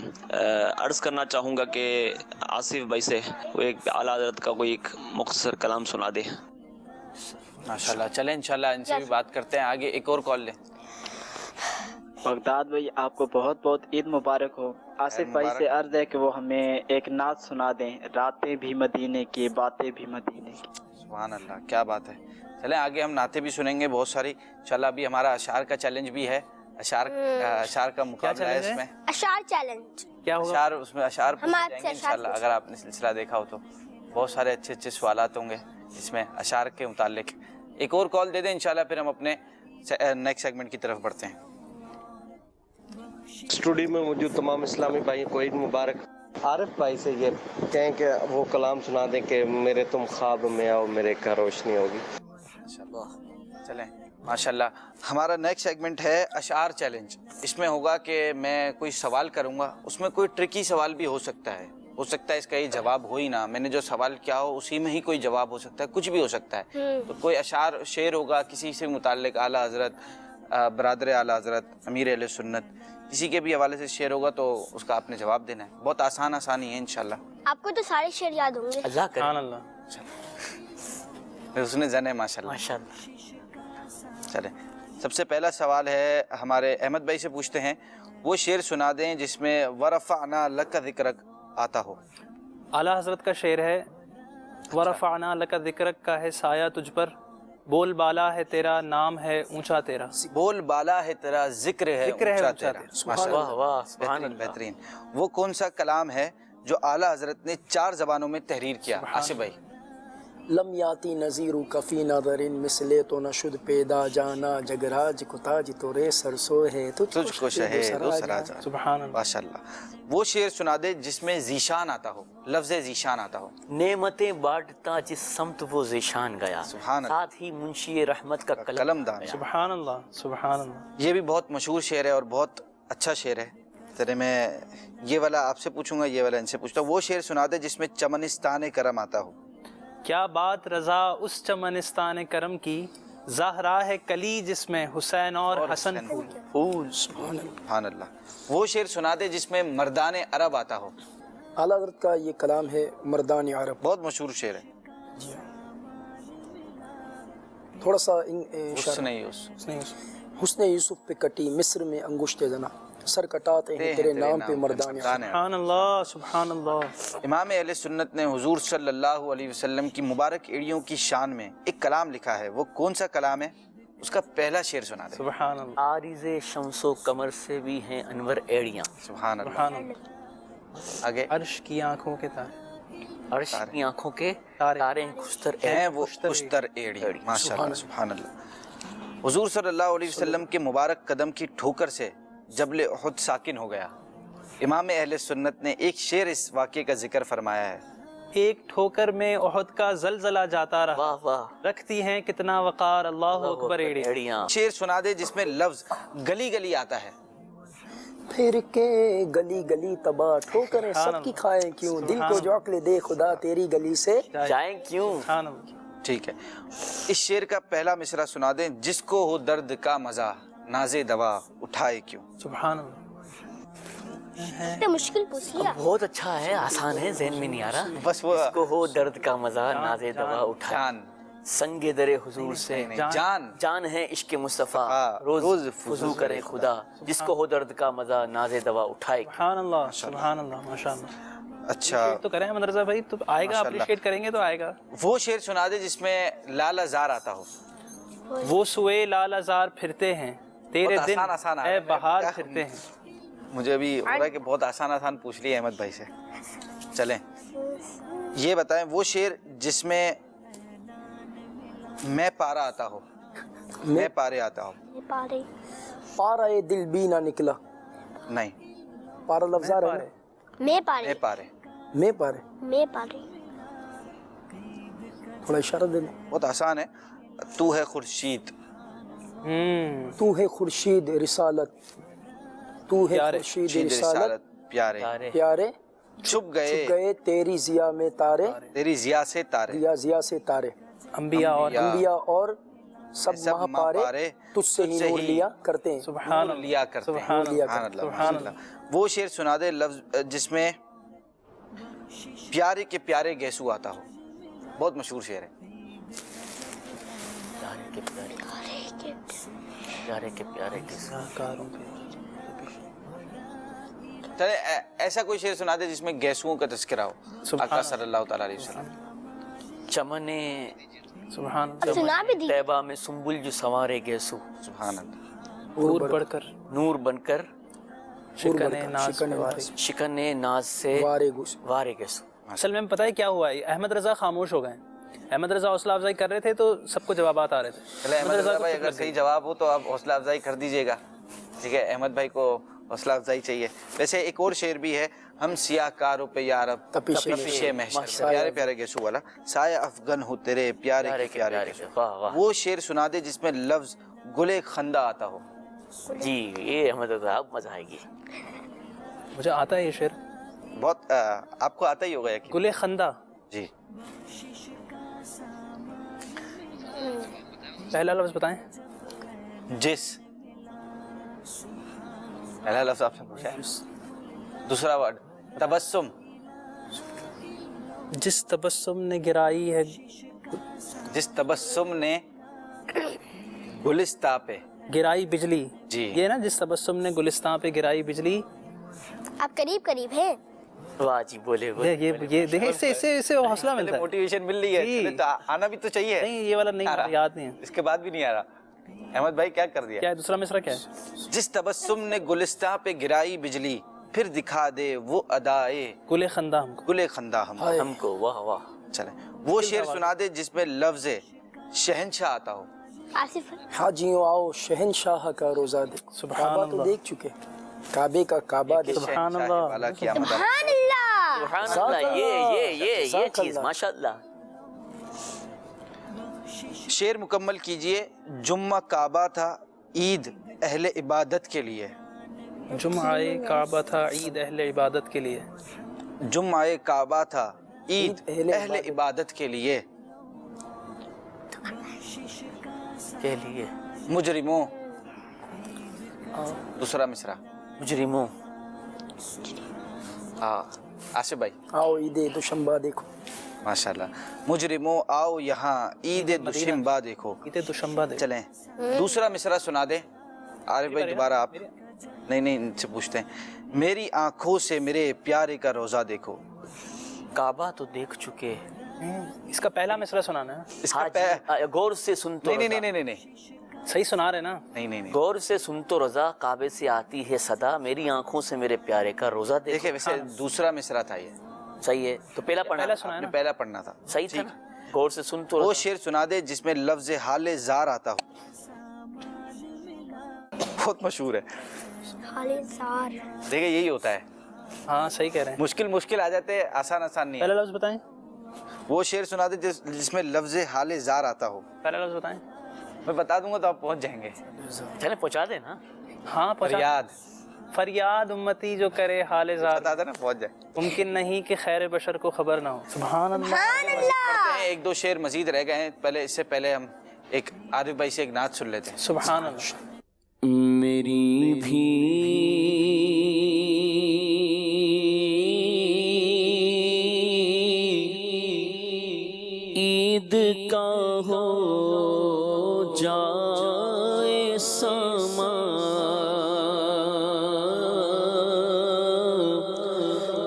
عرض کرنا چاہوں گا کہ آصف بھائی سے وہ ایک اعلیٰ حضرت کا کوئی ایک مختصر کلام سنا دے. ماشاءاللہ. چلیں انشاءاللہ ان سے بھی بات کرتے ہیں. آگے ایک اور کال لیں. بغداد بھائی آپ کو بہت بہت عید مبارک ہو. آصف بھائی سے عرض ہے کہ وہ ہمیں ایک نعت سنا دیں، راتیں بھی مدینے کی باتیں بھی مدینے کی. سبحان اللہ، کیا بات ہے. چلیں آگے ہم نعتیں بھی سنیں گے بہت ساری انشاءاللہ. ابھی ہمارا اشعار کا چیلنج بھی ہے. اشعار کا مقابلہ ہے اس میں. اشعار چیلنج کیا ہوگا؟ اشعار، اس میں اشعار پوچھے ہم آپ جائیں سے گے انشاءاللہ. اگر آپ نے سلسلہ دیکھا ہو تو بہت سارے اچھے اچھے سوالات ہوں گے اس میں اشعار کے متعلق. ایک اور کال دے دیں انشاءاللہ، پھر ہم اپنے نیکسٹ سیگمنٹ کی طرف بڑھتے ہیں. اسٹوڈیو میں موجود تمام اسلامی بھائی کو عید مبارک. عارف بھائی سے یہ کہیں کہ وہ کلام سنا دیں کہ میرے تم خواب میں آؤ میرے کا روشنی ہوگی. چلیں ماشاءاللہ. ہمارا نیکسٹ سیگمنٹ ہے اشعار چیلنج. اس میں ہوگا کہ میں کوئی سوال کروں گا، اس میں کوئی ٹرکی سوال بھی ہو سکتا ہے اس کا یہ جواب ہو ہی نہ. میں نے جو سوال کیا ہو اسی میں ہی کوئی جواب ہو سکتا ہے، کچھ بھی ہو سکتا ہے. تو کوئی اشعار شعر ہوگا کسی سے متعلق، اعلیٰ حضرت، برادر اعلیٰ حضرت، امیر اہل سنت، کسی کے بھی حوالے سے شعر ہوگا تو اس کا آپ نے جواب دینا ہے. بہت آسانی ہے انشاءاللہ. آپ کو تو سارے شعر یاد ہوں گے. اللہ کرے. سبحان اللہ. اس نے زن ہے ماشاءاللہ. ماشاءاللہ. چلیں سب سے پہلا سوال ہے ہمارے احمد بھائی سے پوچھتے ہیں. وہ شعر سنا دیں جس میں ورفعنا لک ذکرک آتا ہو. اعلیٰ حضرت کا شعر ہے ورفعنا لک ذکرک کا ہے سایہ تجھ پر، بول بالا ہے تیرا نام ہے اونچا تیرا. بول بالا ہے تیرا ذکر ہے اونچا تیرا. واہ واہ سبحان اللہ. بہترین. وہ کون سا کلام ہے جو اعلیٰ حضرت نے 4 زبانوں میں تحریر کیا؟ آصف بھائی. لم یاتی نظیر کفی نظرن مثلے تو نشد پیدا جانا جگراج کو تاج تو رے سرسو ہے تجھ کو شہے دو سراجا. سبحان اللہ. ماشاءاللہ. وہ شعر سنا دے جس میں ذیشان آتا ہو، لفظ ذیشان آتا ہو. نعمتیں بانٹتا جس سمت وہ ذیشان گیا، سبحان اللہ. ساتھ ہی منشی رحمت کا قلم دان. سبحان اللہ. سبحان اللہ. یہ بھی بہت مشہور شعر ہے اور بہت اچھا شعر ہے. چلے میں یہ والا آپ سے پوچھوں گا، یہ والا ان سے پوچھتا ہوں. وہ شعر سنا دے جس میں چمنستان کرم آتا ہو. کیا بات رضا اس چمنستان کرم کی، زہرا ہے کلی جس میں حسین اور حسن پھول. سبحان اللہ. وہ شعر سنا دے جس میں مردان عرب آتا ہو. اعلیٰ حضرت کا یہ کلام ہے مردان عرب. بہت مشہور شعر ہے. جی تھوڑا سا حسن یوسف پہ کٹی مصر میں انگشت زنا، سر کٹاتے ہیں تیرے نام پہ مردان عرب. سبحان اللہ. سبحان اللہ. امام اہل سنت نے حضور صلی اللہ علیہ وسلم کی مبارک ایڑیوں کی شان میں ایک کلام لکھا ہے. وہ کون سا کلام ہے؟ اس کا پہلا شعر سنا دے. سبحان اللہ. عارض شمس و قمر سے بھی ہیں انور ایڑیاں. سبحان اللہ. سبحان اللہ. آگے. عرش کی آنکھوں کے تارے. عرش کی آنکھوں کے تارے ہیں کھشتر ہیں وہ کشتر ایڑی. ماشاءاللہ سبحان اللہ. حضور صلی اللہ علیہ وسلم کے مبارک قدم کی ٹھوکر سے جبل احد ساکن ہو گیا. امام اہل سنت نے ایک شعر اس واقعے کا ذکر فرمایا ہے. ایک ٹھوکر میں احد کا زلزلہ جاتا رہا, واہ واہ, رکھتی ہیں کتنا وقار اللہ اکبر ایڑیاں. شعر سنا دے جس میں لفظ گلی گلی آتا ہے. پھر کے گلی گلی تباہ ٹھوکریں سب کی کھائیں کیوں, دل کو جو عقل دے خدا تیری گلی سے جائیں کیوں. ٹھیک ہے, اس شعر کا پہلا مصرع سنا دیں. جس کو ہو درد کا مزہ ناز دوا اٹھائے کیوں. سبحان اللہ. مشکل پوچھ لیا. بہت اچھا ہے, آسان ہے, ذہن میں نہیں آ رہا. بس وہ جس کو ہو درد کا مزہ ناز دوا اٹھائے, جان سنگ در حضور سے جان جان ہے عشق مصطفیٰ روز فضو کرے خدا, جس کو ہو درد کا مزہ ناز دوا اٹھائے. سبحان اللہ سبحان اللہ ماشاء اللہ. اچھا تو کریں احمد رضا بھائی, تو آئے گا, اپریشیٹ کریں گے تو آئے گا. وہ شعر سنا دے جس میں لال زار آتا ہو. وہ سوئے لال ازار پھرتے ہیں تیرے دن اے بہار پھرتے ہیں. مجھے ابھی ہو رہا ہے کہ بہت آسان پوچھ لیے احمد بھائی سے. چلیں یہ بتائیں وہ شعر جس میں میں پارا آتا ہو, میں پارے آتا ہو. پارا دل بھی نہ نکلا. نہیں, پارا لفظ آ رہا ہے. میں پارے میں پارے میں پارے میں پارے. تھوڑا اشارہ دے دیں. بہت آسان ہے. تو ہے خورشید, تو ہے خورشید رسالت, تو ہے خورشید رسالت, پیارے پیارے چھپ گئے تیری ضیا میں تارے, تیری ضیا سے تارے, ضیا سے تارے. انبیاء اور سب ماہ پارے تجھ سے ہی نور لیا کرتے ہیں. سبحان اللہ لیا کرتے ہیں. سبحان اللہ. وہ شعر سنا دے لفظ جس میں پیارے کے پیارے گیسو آتا ہو. بہت مشہور شعر ہے. پیارے کے پیارے چلے ایسا کوئی شعر سنا دے جس میں گیسوؤں کا تذکرہ ہو. آقا صلی اللہ تعالیٰ علیہ وسلم. چمنے سبحان سنا بھی دی. طیبہ میں سنبل جو سنوارے گیسو, سبحان اللہ. نور بڑھ کر نور بن کر شکن ناز سے وارے گیسو. اصل میں پتہ ہے کیا ہوا ہے, احمد رضا خاموش ہو گئے. احمد رضا حوصلہ افزائی کر رہے تھے تو سب کو جوابات آ رہے تھے. چلے احمد رضا بھائی اگر صحیح جواب ہو تو آپ حوصلہ افزائی کر دیجیے گا. ٹھیک ہے, احمد بھائی کو حوصلہ افزائی چاہیے. ویسے ایک اور شعر بھی ہے. ہم سیاہ کاروں پہ یارب تپش محشر, پیارے پیارے گیسو والا. سایہ افغن ہو تیرے پیارے کے پیارے گیسو. وہ شعر سنا دے جس میں لفظ گلے خندہ آتا ہو. جی یہ احمد رضا اب مزہ آئے گی. مجھے آتا ہے یہ شعر بہت, آپ کو آتا ہی ہوگا یقین. گلے خندہ. جی پہلا لفظ بتائیں. جس, پہلا لفظ آپ سے پوچھا ہے. دوسرا ورڈ تبسم. جس تبسم نے گرائی ہے, جس تبسم نے گلستہ پہ گرائی بجلی. جی یہ نا, جس تبسم نے گلستان پہ گرائی بجلی. آپ قریب ہیں. واہ جی, بولے یہ دیکھیں, اس سے حوصلہ ملتا ہے, موٹیویشن مل رہی ہے. تو آنا بھی تو چاہیے. نہیں یہ والا نہیں یاد نہیں ہے. اس کے بعد بھی نہیں آ رہا. احمد بھائی کیا کر دیا. کیا ہے دوسرا مصرع کیا ہے؟ جس تبسم نے گلستان پہ گرائی بجلی, پھر دکھا دے وہ ادائے گلے خندہ ہم کو, گلے خندہ ہم کو. واہ واہ. چلیں وہ شعر سنا دے جس میں لفظ شہنشاہ آتا ہو. آصف حاجیوں آؤ شہنشاہ کا روزہ دے. کعبہ تو دیکھ چکے, کعبے کا کعبہ دے. سبحان اللہ سبحان اللہ. سبحان اللہ. یہ چیز ماشاءاللہ. شعر مکمل کیجئے. جمعہ کعبہ تھا عید اہل عبادت کے لیے. جمعہ کعبہ تھا عید اہل عبادت کے لیے. جمعہ کعبہ تھا عید اہل عبادت کے لیے. کے لیے مجرموں. دوسرا مصرع مجرموں. آصف بھائی آؤ عید دوشنبہ دیکھو. ماشاءاللہ. مجرموں آؤ یہاں عید دوشنبہ دیکھو. عید دوشنبہ دیکھو. چلیں دوسرا مصرع سنا دیں. عارف بھائی دوبارہ آپ. نہیں ان سے پوچھتے ہیں. میری آنکھوں سے میرے پیارے کا روزہ دیکھو. کعبہ تو دیکھ چکے. اس کا پہلا مصرع سنانا ہے. اس کا غور سے سن تو نہیں صحیح سنا رہے نا. نہیں غور سے سن تو رضا, کعبے سے آتی ہے صدا, میری آنکھوں سے میرے پیارے کا روزہ دیکھیں. ویسے دوسرا مصرع تھا یہ. صحیح ہے، تو پہلا پڑھنا آپ نے پہلا پڑھنا تھا، صحیح تھا نا؟ غور سے سن تو وہ شعر سنا دے جس میں لفظ حال زار آتا ہو. بہت مشہور ہے، دیکھیں یہی ہوتا ہے. ہاں صحیح کہہ رہے ہیں. مشکل آ جاتے ہیں، آسان نہیں. پہلا لفظ بتائیں. وہ شعر سنا دے جس میں لفظ حال زار آتا ہو. پہلا لفظ بتائیں. میں بتا دوں گا تو آپ پہنچ جائیں گے. چلیں پہنچا دیں نا. ہاں فریاد امتی جو کرے حال زار، بتا دینا پہنچ جائے. ممکن نہیں کہ خیر بشر کو خبر نہ ہو. سبحان اللہ. پڑھتے ہیں، ایک دو شعر مزید رہ گئے ہیں. پہلے اس سے پہلے ہم ایک عارف بھائی سے ایک نعت سن لیتے ہیں. سبحان اللہ. میری بھی عید کا ہو جائے سما،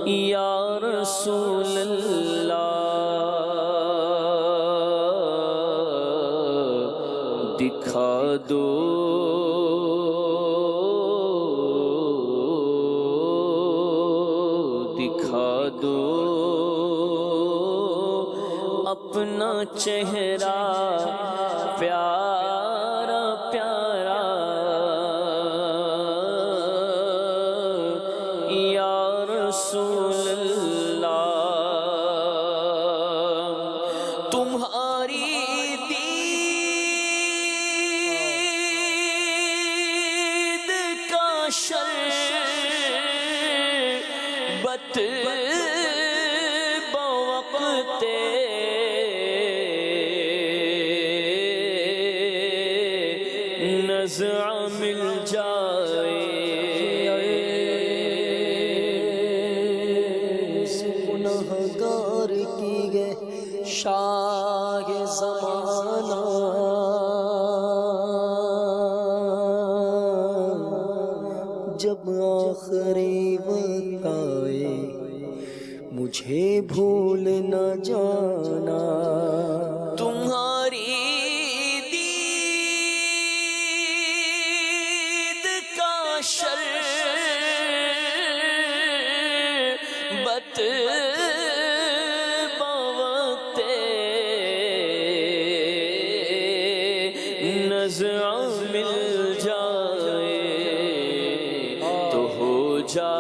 یا رسول اللہ دکھا دو اپنا چہرہ پیارا پیارا، یا رسول اللہ تمہاری دید کا شربت بوقت نزع مل جائے، گنہگار کی گئے شاہ زمانہ، جب آخری وقت آئے مجھے بھول نہ جانا، تمہاری شربت بوقت نزع مل جائے تو ہو جائے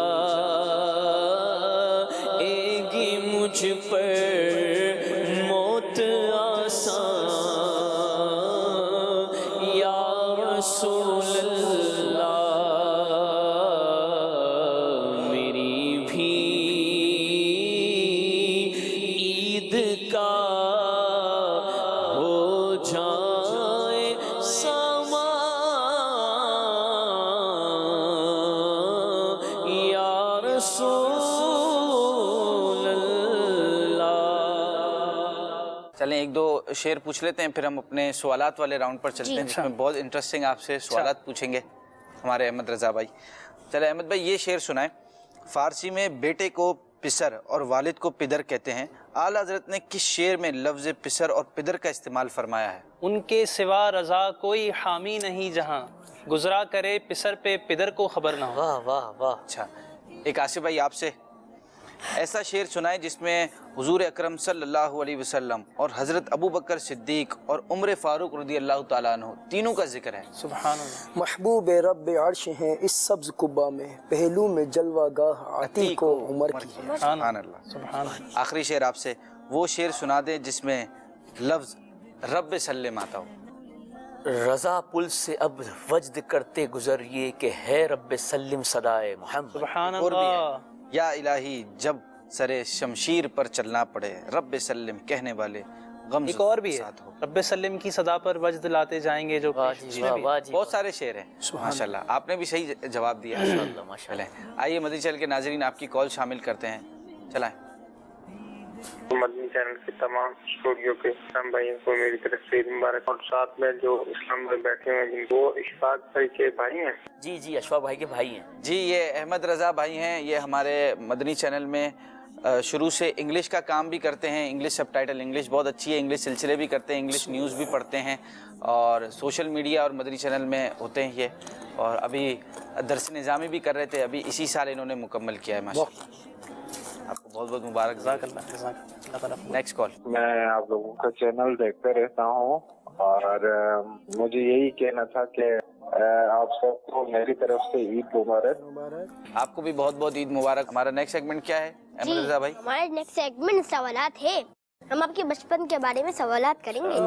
گی مجھ پر موت آسان، یا رسول اللہ چلیں ایک دو شعر پوچھ لیتے ہیں، پھر ہم اپنے سوالات والے راؤنڈ پر چلتے ہیں جس میں بہت انٹرسٹنگ آپ سے سوالات پوچھیں گے ہمارے احمد رضا بھائی. چلیں احمد بھائی یہ شعر سنائیں. فارسی میں بیٹے کو پسر اور والد کو پدر کہتے ہیں. اعلیٰ حضرت نے کس شعر میں لفظ پسر اور پدر کا استعمال فرمایا ہے؟ ان کے سوا رضا کوئی حامی نہیں جہاں، گزرا کرے پسر پہ پدر کو خبر نہ ہو. واہ واہ واہ. اچھا ایک آصف بھائی آپ سے ایسا شعر سنائیں جس میں حضور اکرم صلی اللہ علیہ وسلم اور حضرت ابو بکر صدیق اور عمر فاروق رضی اللہ تعالیٰ عنہ تینوں کا ذکر ہے. سبحان اللہ. محبوب رب عرش ہیں اس سبز قبا میں، پہلو میں جلوہ گاہ عتیق و عمر کی. سبحان اللہ. سبحان اللہ. آخری شعر آپ سے وہ شعر سنا دیں جس میں لفظ رب سلم آتا ہو. رضا پل سے اب وجد کرتے گزریے کہ ہے رب سلم صدائے محمد. سبحان اور بھی ہے اللہ. یا الہی جب سرے شمشیر پر چلنا پڑے رب سلم کہنے والے غم ایک اور بھی ہے رب سلم کی صدا پر وجد لاتے جائیں گے جو بہت سارے شعر ہیں. ماشاءاللہ آپ نے بھی صحیح جواب دیا. ماشاءاللہ. آئیے مدنی چینل کے ناظرین آپ کی کال شامل کرتے ہیں. چلائیں. مدنی چینل کے تمام اسٹوڈیو کے اسلام بھائیوں کو میری طرف سے عید مبارک، اور ساتھ میں جو اسلام بھائی بیٹھے ہوئے ہیں وہ اشفاق بھائی کے بھائی ہیں. جی جی اشفاق بھائی کے بھائی ہیں. جی یہ احمد رضا بھائی ہیں، یہ ہمارے مدنی چینل میں شروع سے انگلش کا کام بھی کرتے ہیں. انگلش سب ٹائٹل انگلش بہت اچھی ہے، انگلش سلسلے بھی کرتے ہیں، انگلش نیوز بھی پڑھتے ہیں اور سوشل میڈیا اور مدنی چینل میں ہوتے ہیں یہ. اور ابھی درس نظامی بھی کر رہے تھے، ابھی اسی سال انہوں نے مکمل کیا ہے. ماشاءاللہ آپ کو بہت بہت مبارک. جزاک اللہ. Next call. میں آپ لوگوں کا چینل دیکھتے رہتا ہوں اور مجھے یہی کہنا تھا کہ آپ سب کو میری طرف سے عید مبارک. آپ کو بھی بہت بہت عید مبارک. ہمارا نیکسٹ سیگمنٹ کیا ہے احمد رضا بھائی؟ ہمارا نیکسٹ سیگمنٹ سوالات ہے. ہم آپ کے بچپن کے بارے میں سوالات کریں گے.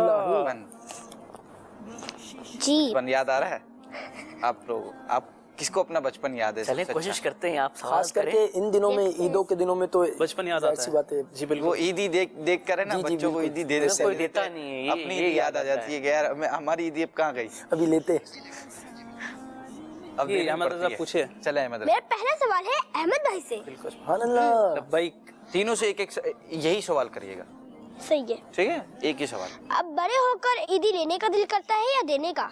جی بچپن یاد آ رہا ہے آپ لوگ؟ آپ کس کو اپنا بچپن یاد ہے؟ چلیں کوشش کرتے ہیں آپ خاص کر کے ان دنوں میں عیدوں کے دنوں میں تو بچپن یاد آتا ایسی بات ہے. جی بالکل. وہ عیدی دیکھ کر ہے نا بچوں کو عیدی دے دیتے کوئی دیتا نہیں ہے, اپنی عیدی یاد آ جاتی ہے کہ یار ہماری عیدی اب کہاں گئی. ابھی لیتے. اب احمد رضا پوچھے. چلے احمد رضا. میرا پہلا سوال ہے احمد بھائی سے. سبحان اللہ. بھائی تینوں سے ایک یہی سوال کریے گا. صحیح ہے. ٹھیک ہے, ایک ہی سوال. اب بڑے ہو کر عیدی لینے کا دل کرتا ہے یا دینے کا؟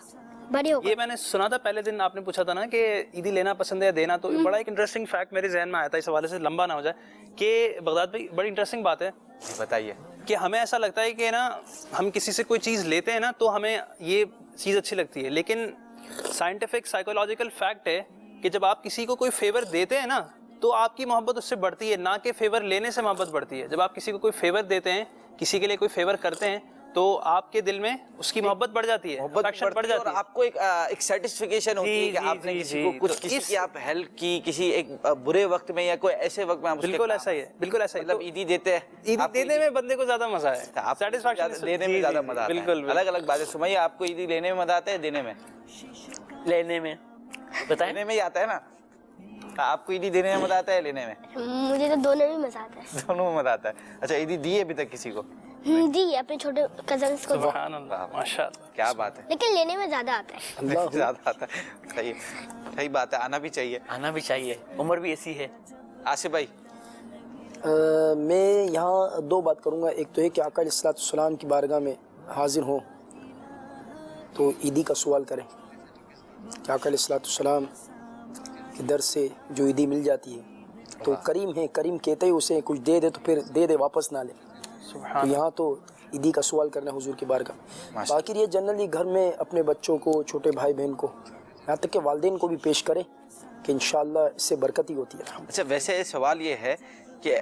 بڑے ہو یہ میں نے سنا تھا پہلے دن آپ نے پوچھا تھا نا کہ عیدی لینا پسند ہے یا دینا, تو بڑا ایک انٹرسٹنگ فیکٹ میرے ذہن میں آیا تھا, اس حوالے سے لمبا نہ ہو جائے, کہ بغداد بھائی بڑی انٹرسٹنگ بات ہے. بتائیے. کہ ہمیں ایسا لگتا ہے کہ نا ہم کسی سے کوئی چیز لیتے ہیں نا تو ہمیں یہ چیز اچھی لگتی ہے, لیکن سائنٹیفک سائیکولوجیکل فیکٹ ہے کہ جب آپ کسی کو کوئی فیور دیتے ہیں نا تو آپ کی محبت اس سے بڑھتی ہے, نہ کہ فیور لینے سے محبت بڑھتی ہے. جب آپ کسی کو کوئی فیور دیتے ہیں, کسی کے لیے کوئی فیور کرتے ہیں, تو آپ کے دل میں اس کی محبت بڑھ جاتی ہے, افیکشن بڑھ جاتی ہے, اور آپ کو ایک سیٹسفیکیشن ہوتی ہے کہ آپ نے کسی کو کچھ, کسی کی آپ ہیلپ کی, کسی ایک برے وقت میں یا کوئی ایسے وقت میں. بالکل ایسا ہی ہے, بالکل ایسا ہی. مطلب عیدی دیتے ہیں, عیدی دینے میں بندے کو زیادہ مزہ ہے, سیٹسفیکشن دینے میں زیادہ مزہ آتا ہے. بالکل الگ الگ بات ہے. سمیہ آپ کو عیدی لینے میں مزہ آتا ہے دینے میں؟ لینے میں بتائیں. لینے میں ہی آتا ہے نا. آپ کو عیدی دینے میں مزہ آتا ہے لینے میں؟ مجھے تو دونوں میں مزہ آتا ہے. دونوں میں مزہ آتا ہے. اچھا عیدی دی ہے ابھی تک کسی کو؟ جی اپنے چھوٹے کزنس کو. سبحان اللہ, ماشاءاللہ, کیا بات ہے. لیکن لینے میں زیادہ آتا ہے. زیادہ آتا ہے. صحیح صحیح بات ہے, آنا بھی چاہیے. آنا بھی چاہیے, عمر بھی ایسی ہے. آصف بھائی. میں یہاں دو بات کروں گا. ایک تو ہے کہ آقا علیہ السلام کی بارگاہ میں حاضر ہوں تو عیدی کا سوال کریں کہ آقا علیہ السلام کے در سے جو عیدی مل جاتی ہے تو کریم ہے, کریم کہتے ہی اسے کچھ دے دے تو پھر دے دے, واپس نہ لے. تو یہاں تو عیدی کا سوال کرنا ہے حضور کی بارگاہ. باقی یہ جنرلی گھر میں اپنے بچوں کو, چھوٹے بھائی بہن کو, یہاں تک کہ والدین کو بھی پیش کریں کہ انشاءاللہ اس سے برکت ہی ہوتی ہے. اچھا ویسے سوال یہ ہے کہ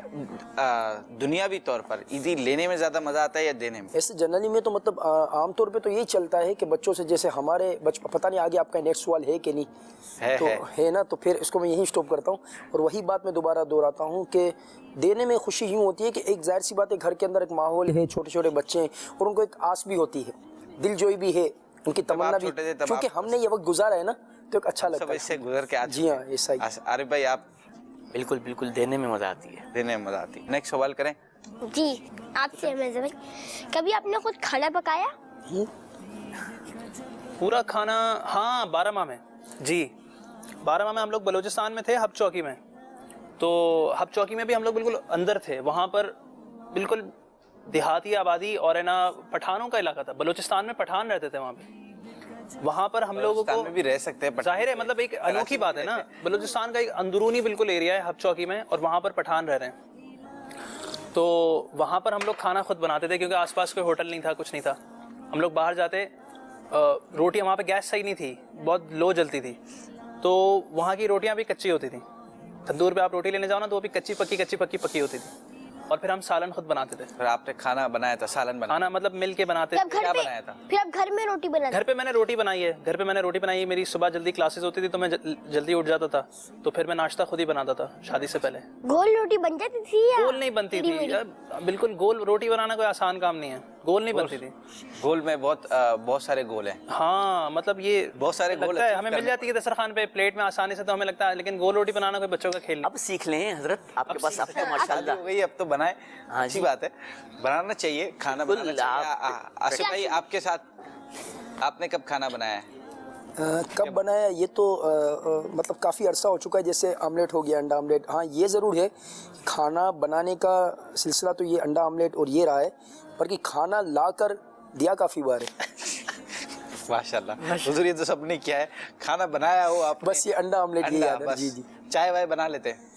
دنیاوی طور پر عیدی لینے میں زیادہ مزہ آتا ہے یا دینے میں؟ ایسے جنرلی میں تو مطلب عام طور پہ تو یہی چلتا ہے کہ بچوں سے, جیسے ہمارے پتہ نہیں آگے آپ کا نیکسٹ سوال ہے کہ نہیں, تو ہے نا, تو پھر اس کو میں یہیں سٹاپ کرتا ہوں. اور وہی بات میں دوبارہ دہراتا ہوں کہ دینے میں خوشی یوں ہوتی ہے کہ ایک ظاہر سی بات ہے, گھر کے اندر ایک ماحول ہے, چھوٹے چھوٹے بچے ہیں اور ان کو ایک آس بھی ہوتی ہے, دل جوئی بھی ہے, ان کی تمنا بھی, کیونکہ ہم نے یہ وقت گزارا ہے نا تو ایک اچھا لگتا ہے. اس سے گزر کے جی ہاں ایسا ہی. عارف بھائی آپ؟ بالکل بالکل, دینے میں مزہ آتی ہے, دینے میں مزہ آتی ہے. نیکسٹ سوال کریں. جی آپ سے احمد بھائی, کبھی آپ نے خود کھانا پکایا؟ پورا کھانا؟ ہاں 12 ماہ میں. جی 12 ماہ میں ہم لوگ بلوچستان میں تھے, ہب چوکی میں. تو ہب چوکی میں بھی ہم لوگ بالکل اندر تھے, وہاں پر بالکل دیہاتی آبادی اور ہے نا پٹھانوں کا علاقہ تھا. بلوچستان میں پٹھان رہتے تھے وہاں پہ. وہاں پر ہم لوگوں کو بھی رہ سکتے ہیں, ظاہر ہے مطلب ایک انوکھی بات ہے نا, بلوچستان کا ایک اندرونی بالکل ایریا ہے ہب چوکی میں, اور وہاں پر پٹھان رہ رہے ہیں. تو وہاں پر ہم لوگ کھانا خود بناتے تھے, کیونکہ آس پاس کوئی ہوٹل نہیں تھا, کچھ نہیں تھا. ہم لوگ باہر جاتے, روٹیاں وہاں پہ گیس صحیح نہیں تھی, بہت لو جلتی تھی, تو وہاں کی روٹیاں بھی کچی ہوتی تھیں. تندور پہ آپ روٹی لینے جاؤ نا تو وہ بھی کچی پکی ہوتی تھی. اور پھر ہم سالن خود بناتے تھے. پھر آپ نے کھانا بنایا تھا, سالن بنایا؟ کھانا مطلب مل کے بناتے تھے. کیا بنایا تھا؟ پھر اب گھر میں روٹی بنا؟ گھر پہ میں نے روٹی بنائی ہے, گھر پہ میں نے روٹی بنائی ہے. میری صبح جلدی کلاسز ہوتی تھی تو میں جلدی اٹھ جاتا تھا, تو پھر میں ناشتہ خود ہی بناتا تھا شادی سے پہلے. گول روٹی بن جاتی تھی یا گول نہیں بنتی تھی؟ بالکل گول روٹی بنانا کوئی آسان کام نہیں ہے, گول نہیں بنتی تھی. گول میں بہت سارے گول ہیں. ہاں مطلب یہ بہت سارے گول ہے, ہمیں مل جاتی ہے دسترخوان پہ پلیٹ میں آسانی سے, تو ہمیں لگتا ہے, لیکن گول روٹی بنانا کوئی بچوں کا کھیل نہیں. اب سیکھ لیں حضرت, آپ کے پاس اب تو ماشاءاللہ ہو گئی, اب تو بنائے. اچھی بات ہے, بنانا چاہیے, کھانا بنانا چاہیے. آصف بھائی آپ کے ساتھ آپ نے کب کھانا بنایا ہے؟ کب بنایا یہ تو مطلب کافی عرصہ ہو چکا ہے. جیسے آملیٹ ہو گیا, انڈا آملیٹ. ہاں یہ ضرور ہے, کھانا بنانے کا سلسلہ تو یہ انڈا آملیٹ اور یہ رہا ہے, بلکہ کھانا لا کر دیا کافی بار ہے. ماشاءاللہ حضور, یہ تو سب نے کیا ہے, کھانا بنایا ہو آپ؟ بس یہ انڈا آملیٹ یہ یاد ہے. جی جی. چائے وائے بنا لیتے ہیں؟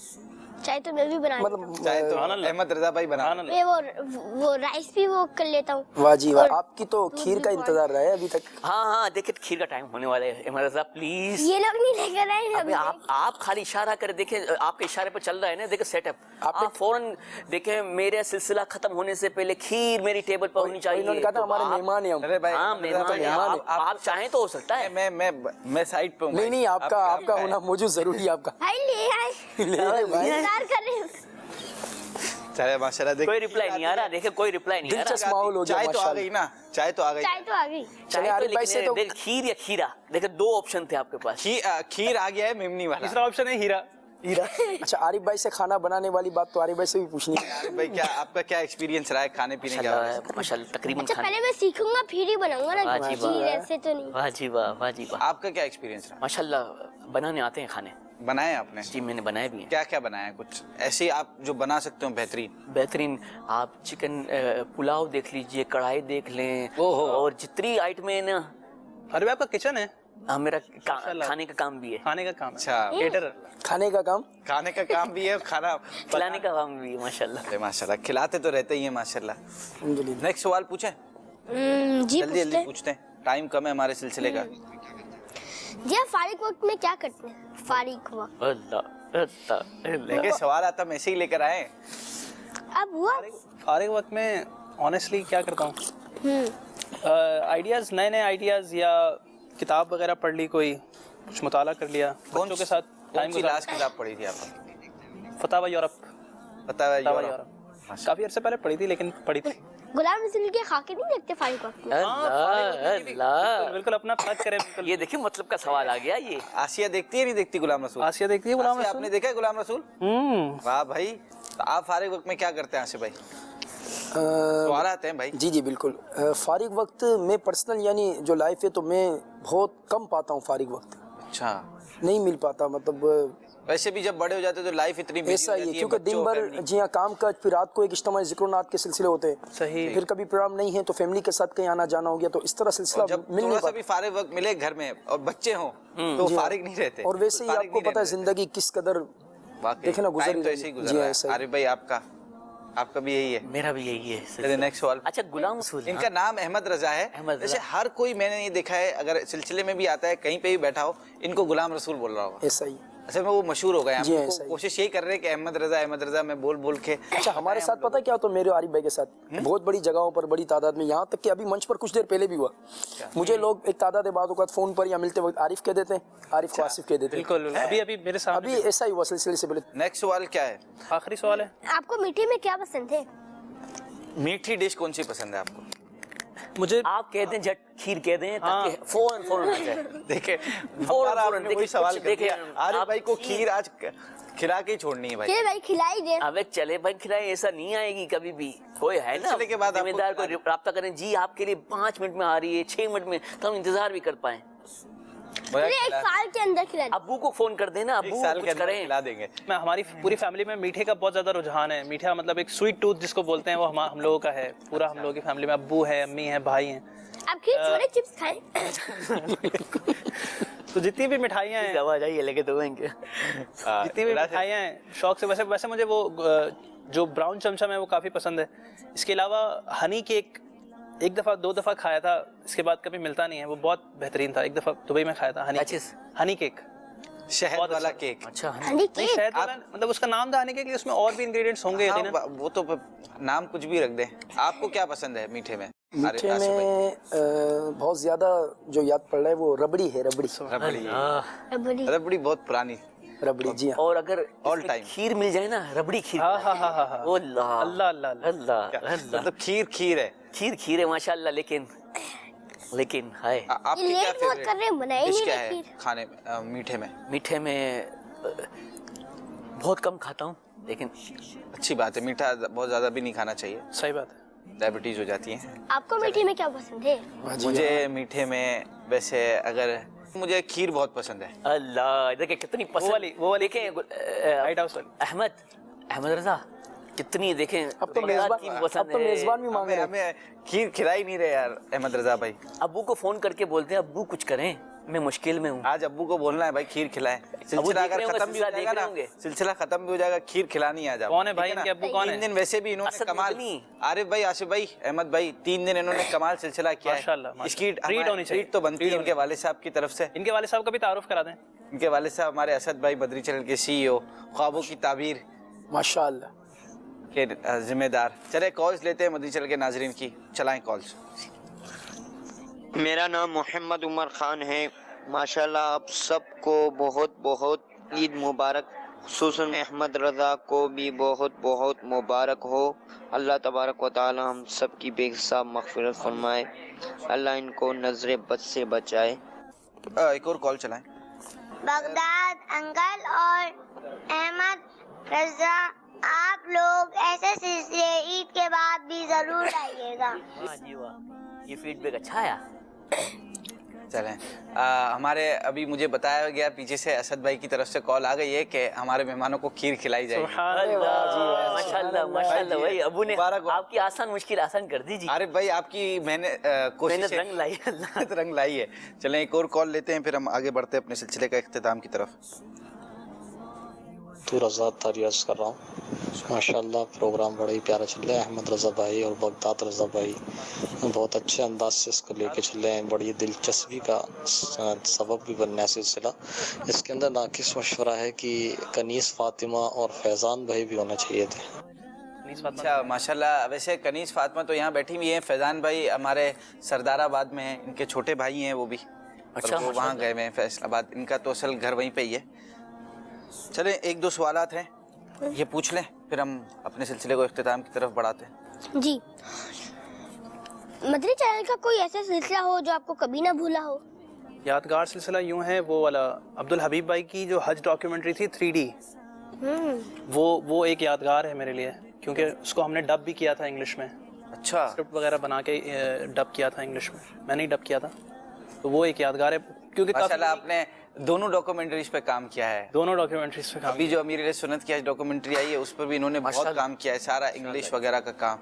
चाय तो मैं भी बना मतलब चाहे तो अहमद रजा भाई बना मैं वो राइस भी वो कर लेता हूँ। वाह जी वाह, आपकी तो खीर का इंतजार रहा है अभी तक। हाँ हाँ, देखिए खीर का टाइम होने वाला है। अहमद रजा प्लीज, ये लोग नहीं लेकर आए अबे आप खाली इशारा कर, देखें आपके इशारे पर चल रहा है ना, देखे सेटअप, आप फौरन देखें मेरे सिलसिला खत्म होने से पहले खीर मेरी टेबल पर होनी चाहिए। इन्होंने कहा था हमारे मेहमान हैं हम। अरे भाई, हाँ मेहमान हैं आप चाहें तो हो सकता है। मैं साइड पे हूँ। नहीं, आपका होना मौजूद जरूरी है आपका। भाई ले आए, इंतजार कर रहे हैं। चले माशाल्लाह, देख कोई रिप्लाई नहीं आ रहा, देखे कोई रिप्लाई नहीं आ रहा। दिलचस्प माहौल हो गया। चाय तो आ गई ना, चाय तो आ गई। चाय तो आ गई। चाहे आरिफ तो भाई से तो देख खीर या खीरा, देखे दो ऑप्शन थे आपके पास। खीर आ गया है मेमनी वाला। तीसरा ऑप्शन है हीरा। अच्छा, आरिफ भाई से खाना बनाने वाली बात तो आरिफ भाई से भी पूछनी है। आरिफ भाई, क्या आपका क्या एक्सपीरियंस रहा है खाने पीने का? माशाल्लाह तकरीबन अच्छा पहले मैं सीखूंगा फिर ही बनाऊंगा ना, खीर ऐसे तो नहीं। वाह जी वाह, वाह जी वाह। आपका क्या एक्सपीरियंस रहा? माशाल्लाह बनाने आते हैं खाने। बनाए आपने? जी मैंने बनाए भी हैं। क्या क्या बनाया? कुछ ऐसे आप जो बना सकते हो बेहतरीन। आप चिकन पुलाव देख लीजिए, कढ़ाई देख लें, और जितनी आइटम है ना। अरे आपका किचन है? हाँ मेरा खाने का काम भी है। खाने का काम? अच्छा, केटर। खाने का काम भी है, खाना खिलाने का काम भी है। माशाल्लाह माशाल्लाह, खिलाते तो रहते ही हैं माशाल्लाह। नेक्स्ट सवाल पूछें? जी जल्दी पूछते हैं, टाइम कम है हमारे सिलसिले का। जी आप फारिग वक्त में क्या करते हैं? फारिग वक्त लेकिन सवाल आता हम ऐसे ही लेकर आए। अब हुआ फारिग वक्त में ऑनेस्टली क्या करता हूँ, आइडियाज, नए नए आइडियाज, या किताब वगैरह पढ़ ली, कोई कुछ मुताला कर लिया बच्चों के साथ। कौन सी लास्ट किताब पढ़ी थी आपने? फतावा यूरोप। फतावा यूरोप काफी अरसे पहले पढ़ी थी, लेकिन पढ़ी थी। गुलाम रसूल के खाके नहीं देखते फारिग वक्त में? बिल्कुल अपना फर्ज करें। ये देखिए मतलब का सवाल आ गया। ये आसिया देखती है नहीं देखती गुलाम रसूल? आसिया देखती है गुलाम रसूल। आपने देखा है गुलाम रसूल? वाह भाई, तो आप फारिग वक्त में क्या करते हैं आसिफ भाई? सवाल आते हैं भाई। जी बिल्कुल। फारिग वक्त में पर्सनल यानी जो लाइफ है तो मैं बहुत कम पाता हूँ फारिग वक्त। अच्छा, नहीं मिल पाता, मतलब वैसे भी जब बड़े हो जाते तो लाइफ इतनी ऐसा ही है, क्योंकि दिन भर जी हाँ काम काज, फिर रात को एक इज्तिमाई ज़िक्र-ओ-नात के सिलसिले होते हैं। सही। फिर कभी प्रोग्राम नहीं है तो फैमिली के साथ कहीं आना जाना हो गया, तो इस तरह सिलसिला जब मिल नहीं थोड़ा सा पाता। भी फारिग वक्त मिले घर में और बच्चे हों तो फारिग नहीं रहते। और वैसे ही आपको पता है जिंदगी किस कदर देखे ना गुजर तो ऐसे ही गुजर रहा है। आरिफ भाई आपका भी यही है? मेरा भी यही है। चलिए नेक्स्ट सवाल। अच्छा गुलाम रसूल, इनका नाम अहमद रजा है। जैसे हर कोई, मैंने ये देखा है, अगर सिलसिले में भी आता है कहीं पे भी बैठा हो इनको गुलाम रसूल बोल रहा होगा। ऐसा ही अच्छा, में वो मशहूर हो गए, हम कोशिश यही कर रहे हैं कि अहमद रजा मैं बोल के। अच्छा, हमारे साथ पता क्या तो मेरे आरिफ भाई के साथ बहुत बड़ी जगहों पर बड़ी तादाद में, यहाँ तक कि अभी मंच पर कुछ देर पहले भी हुआ, मुझे लोग एक तादाद बाद फोन पर या मिलते वक्त आरिफ कह देते हैं, आरिफ को आसिफ कह देते हैं। बिल्कुल, अभी मेरे साथ अभी ऐसा ही हुआ सिलसिले से पहले। नेक्स्ट सवाल क्या है? आखिरी सवाल है। आपको मीठे में क्या पसंद है? मीठी डिश कौन सी पसंद है आपको? मुझे आप कहते हैं झट खीर कह दें ताकि फौरन आ जाए। देखे फौरन वही सवाल देखे आरिफ भाई को खीर आज खिला के ही छोड़नी है भाई। भाई खिलाई दे। अबे चले भाई खिलाए, ऐसा नहीं आएगी कभी भी। कोई है ना के बाद जिम्मेदार को राब्ता करें, जी आपके लिए 5 मिनट में आ रही है, 6 मिनट में, तो हम इंतजार भी कर पाए। एक साल के अंदर खिला। अब्बू को फोन कर देना, अब्बू कुछ करें, खिला देंगे। मैं हमारी पूरी फैमिली में मीठे का बहुत ज्यादा रुझान है। मीठा मतलब एक स्वीट टूथ जिसको बोलते हैं, वो हम लोगों का है। पूरा हम लोगों की फैमिली में अब्बू है, अम्मी है, भाई हैं। आप खीर छोले चिप्स खाएं। तो जितनी भी मिठाइयाँ हैं, आवाज आई है लेके तो जितनी भी मिठाइयाँ हैं शौक से। वैसे मुझे वो जो ब्राउन चमचम है वो काफी पसंद है। इसके अलावा हनी केक एक दफा 2 दफा खाया था, इसके बाद कभी मिलता नहीं है। वो बहुत बेहतरीन था। एक दफा दुबई में खाया था हनी केक, शहद वाला केक। अच्छा, नहीं शहद वाला, मतलब उसका नाम था हनी केक, उसमें और भी इंग्रेडिएंट्स होंगे। वो तो नाम कुछ भी रख दे। आपको क्या पसंद है मीठे में? मीठे में बहुत ज्यादा जो याद पड़ रहा है वो रबड़ी है। रबड़ी बहुत पुरानी रबड़ी जी। और अगर ऑल टाइम खीर मिल जाए ना, रबड़ी खीर, अल्लाह मतलब खीर है, खीर है माशाल्लाह। लेकिन हाय, आपकी क्या फेवरेट कर रहे हैं, बनाए डिश नहीं क्या है खाने में? मीठे में बहुत कम खाता हूँ, लेकिन अच्छी बात है। मीठा बहुत ज्यादा भी नहीं खाना चाहिए, सही बात है, डायबिटीज हो जाती है। आपको मीठे में क्या पसंद है? मुझे मीठे में वैसे अगर मुझे खीर बहुत पसंद है। अल्लाह, देखिए कितनी पसंद। वो वाली देखें व्हाइट हाउस वाली अहमद रजा कितनी, देखें अब तो मेजबान भी मांग रहे हैं। हमें खीर खिला ही नहीं रहे यार अहमद रजा भाई। अब्बू को फोन करके बोलते हैं, अब्बू कुछ करें। मैं मुश्किल में हूँ। आज अब्बू को बोलना है भाई खीर खिलाएं। सिलसिला अगर खत्म भी हो जाएगा ना, सिलसिला खत्म भी हो जाएगा, खीर खिलानी आ जाओ। कौन है भाई इनके अब्बू, कौन है? 3 दिन वैसे भी इन्होंने कमाल, आरिफ भाई, आसिफ भाई, अहमद भाई, 3 दिन इन्होंने कमाल सिलसिला किया है। इसकी ट्रीट होनी चाहिए, ट्रीट तो बनती है इनके वाले साहब की तरफ से। इनके वाले साहब का भी तारुफ करा दें। इनके वाले साहब हमारे असद भाई बदरी चैनल के CEO, ख्वाबों की ताबीर माशाअल्लाह के जिम्मेदार। चले कॉल्स लेते हैं मदरी चैनल के नाजरीन की, चलाएं कॉल्स। मेरा नाम मोहम्मद उमर खान है। माशाल्लाह आप सबको बहुत बहुत ईद मुबारक, खुसूसन अहमद रज़ा को भी बहुत बहुत मुबारक हो। अल्लाह तबारक व तआला हम सब की बेहिसाब मग़फ़िरत फरमाए, अल्लाह इनको नज़र बद से बचाए। एक और कॉल चलाएं। बगदाद अंकल और अहमद रजा, आप लोग ऐसे सिलसिले ईद के बाद भी जरूर लाइएगा। वाह जी वाह, ये फीडबैक अच्छा आया। चलें, हमारे अभी मुझे बताया गया पीछे से असद भाई की तरफ से कॉल आ गई है कि हमारे मेहमानों को खीर खिलाई जाएगी। माशाल्लाह माशाल्लाह भाई, अबू ने आपकी आसान मुश्किल आसान कर दी जी। आरिफ भाई आपकी कोशिश रंग लाई, रंग लाई है। चलें एक और कॉल लेते हैं, फिर हम आगे बढ़ते हैं अपने सिलसिले का इख्तिताम की तरफ। तो रज़ा तारियाज कर रहा हूँ। माशाल्लाह प्रोग्राम बड़ा ही प्यारा चल रहा है। अहमद रज़ा भाई और बगदाद रज़ा भाई बहुत अच्छे अंदाज से इसको लेके चल रहे हैं। बड़ी दिलचस्पी का सबब भी बनना है सिलसिला। इसके अंदर नाकिस मशवरा है कि कनीस फातिमा और फैज़ान भाई भी होना चाहिए थे। अच्छा माशाल्लाह। वैसे कनीस फातिमा तो यहाँ बैठी हुई हैं, फैज़ान भाई हमारे सरदाराबाद में हैं, इनके छोटे भाई हैं वो भी। अच्छा, वो वहाँ गए हुए हैं फैसलाबाद, इनका तो असल घर वहीं पे ही है। चलें एक दो सवालात हैं ये पूछ लें, फिर हम अपने सिलसिले को इख्तिताम की तरफ बढ़ाते हैं। जी, मदरी चैनल का कोई ऐसा सिलसिला हो जो आपको कभी ना भूला हो? यादगार सिलसिला यूं है, वो वाला अब्दुल हबीब भाई की जो हज डॉक्यूमेंट्री थी 3D, वो एक यादगार है मेरे लिए, क्योंकि उसको हमने डब भी किया था इंग्लिश में। अच्छा, स्क्रिप्ट वगैरह बना के डब किया था इंग्लिश में, मैंने ही डब किया था। तो वो एक यादगार है, क्योंकि माशाल्लाह आपने दोनों डॉक्यूमेंट्रीज पे काम किया है। दोनों डॉक्यूमेंट्रीज पे काम। अभी जो अमीर सुन्नत की डॉक्यूमेंट्री आई है उस पर भी इन्होंने बहुत काम किया है, सारा इंग्लिश वगैरह का काम,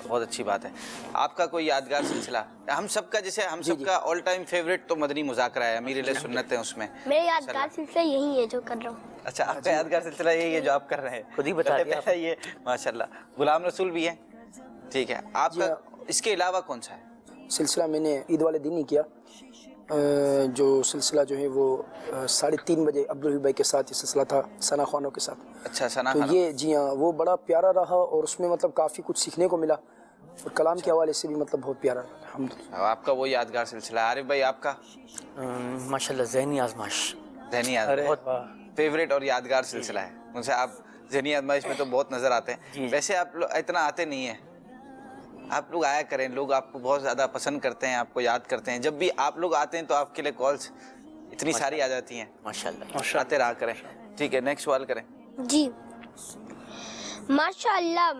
बहुत अच्छी बात है। आपका कोई यादगार सिलसिला? हम सबका जैसे हम सबका ऑल टाइम फेवरेट तो मदनी मुज़ाकरा है, अमीर सुन्नत है उसमें। मेरा यादगार सिलसिला यही है जो कर रहा हूँ। अच्छा, आपका यादगार सिलसिला यही है जो आप कर रहे हैं, खुद ही बता दिया ये माशाल्लाह। गुलाम रसूल भी है, ठीक है। आपका इसके अलावा कौन सा है सिलसिला? मैंने ईद वाले दिन ही किया, जो सिलसिला जो है वो 3:30 बजे अब्दुल हबीब भाई के साथ ये सिलसिला था, सना खानों के साथ। अच्छा, सना तो खानों। ये जी हाँ, वो बड़ा प्यारा रहा और उसमें मतलब काफ़ी कुछ सीखने को मिला और कलाम के हवाले से भी मतलब बहुत प्यारा रहा। अल्हम्दुलिल्लाह। आपका वो यादगार सिलसिला? आरिफ भाई आपका? माशाल्लाह ज़हनी आजमाइश। ज़हनी आजमाइश बहुत फेवरेट और यादगार सिलसिला है मुझसे। आप ज़हनी आजमाइश में तो बहुत नज़र आते हैं, वैसे आप लोग इतना आते नहीं हैं। आप लोग आया करें, लोग आपको बहुत ज़्यादा पसंद करते हैं, आपको याद करते हैं। जब भी आप लोग आते हैं तो आपके लिए कॉल्स इतनी सारी आ जाती हैं। माशाल्लाह, आते रहा करें। ठीक है, नेक्स्ट सवाल करें जी। माशाल्लाह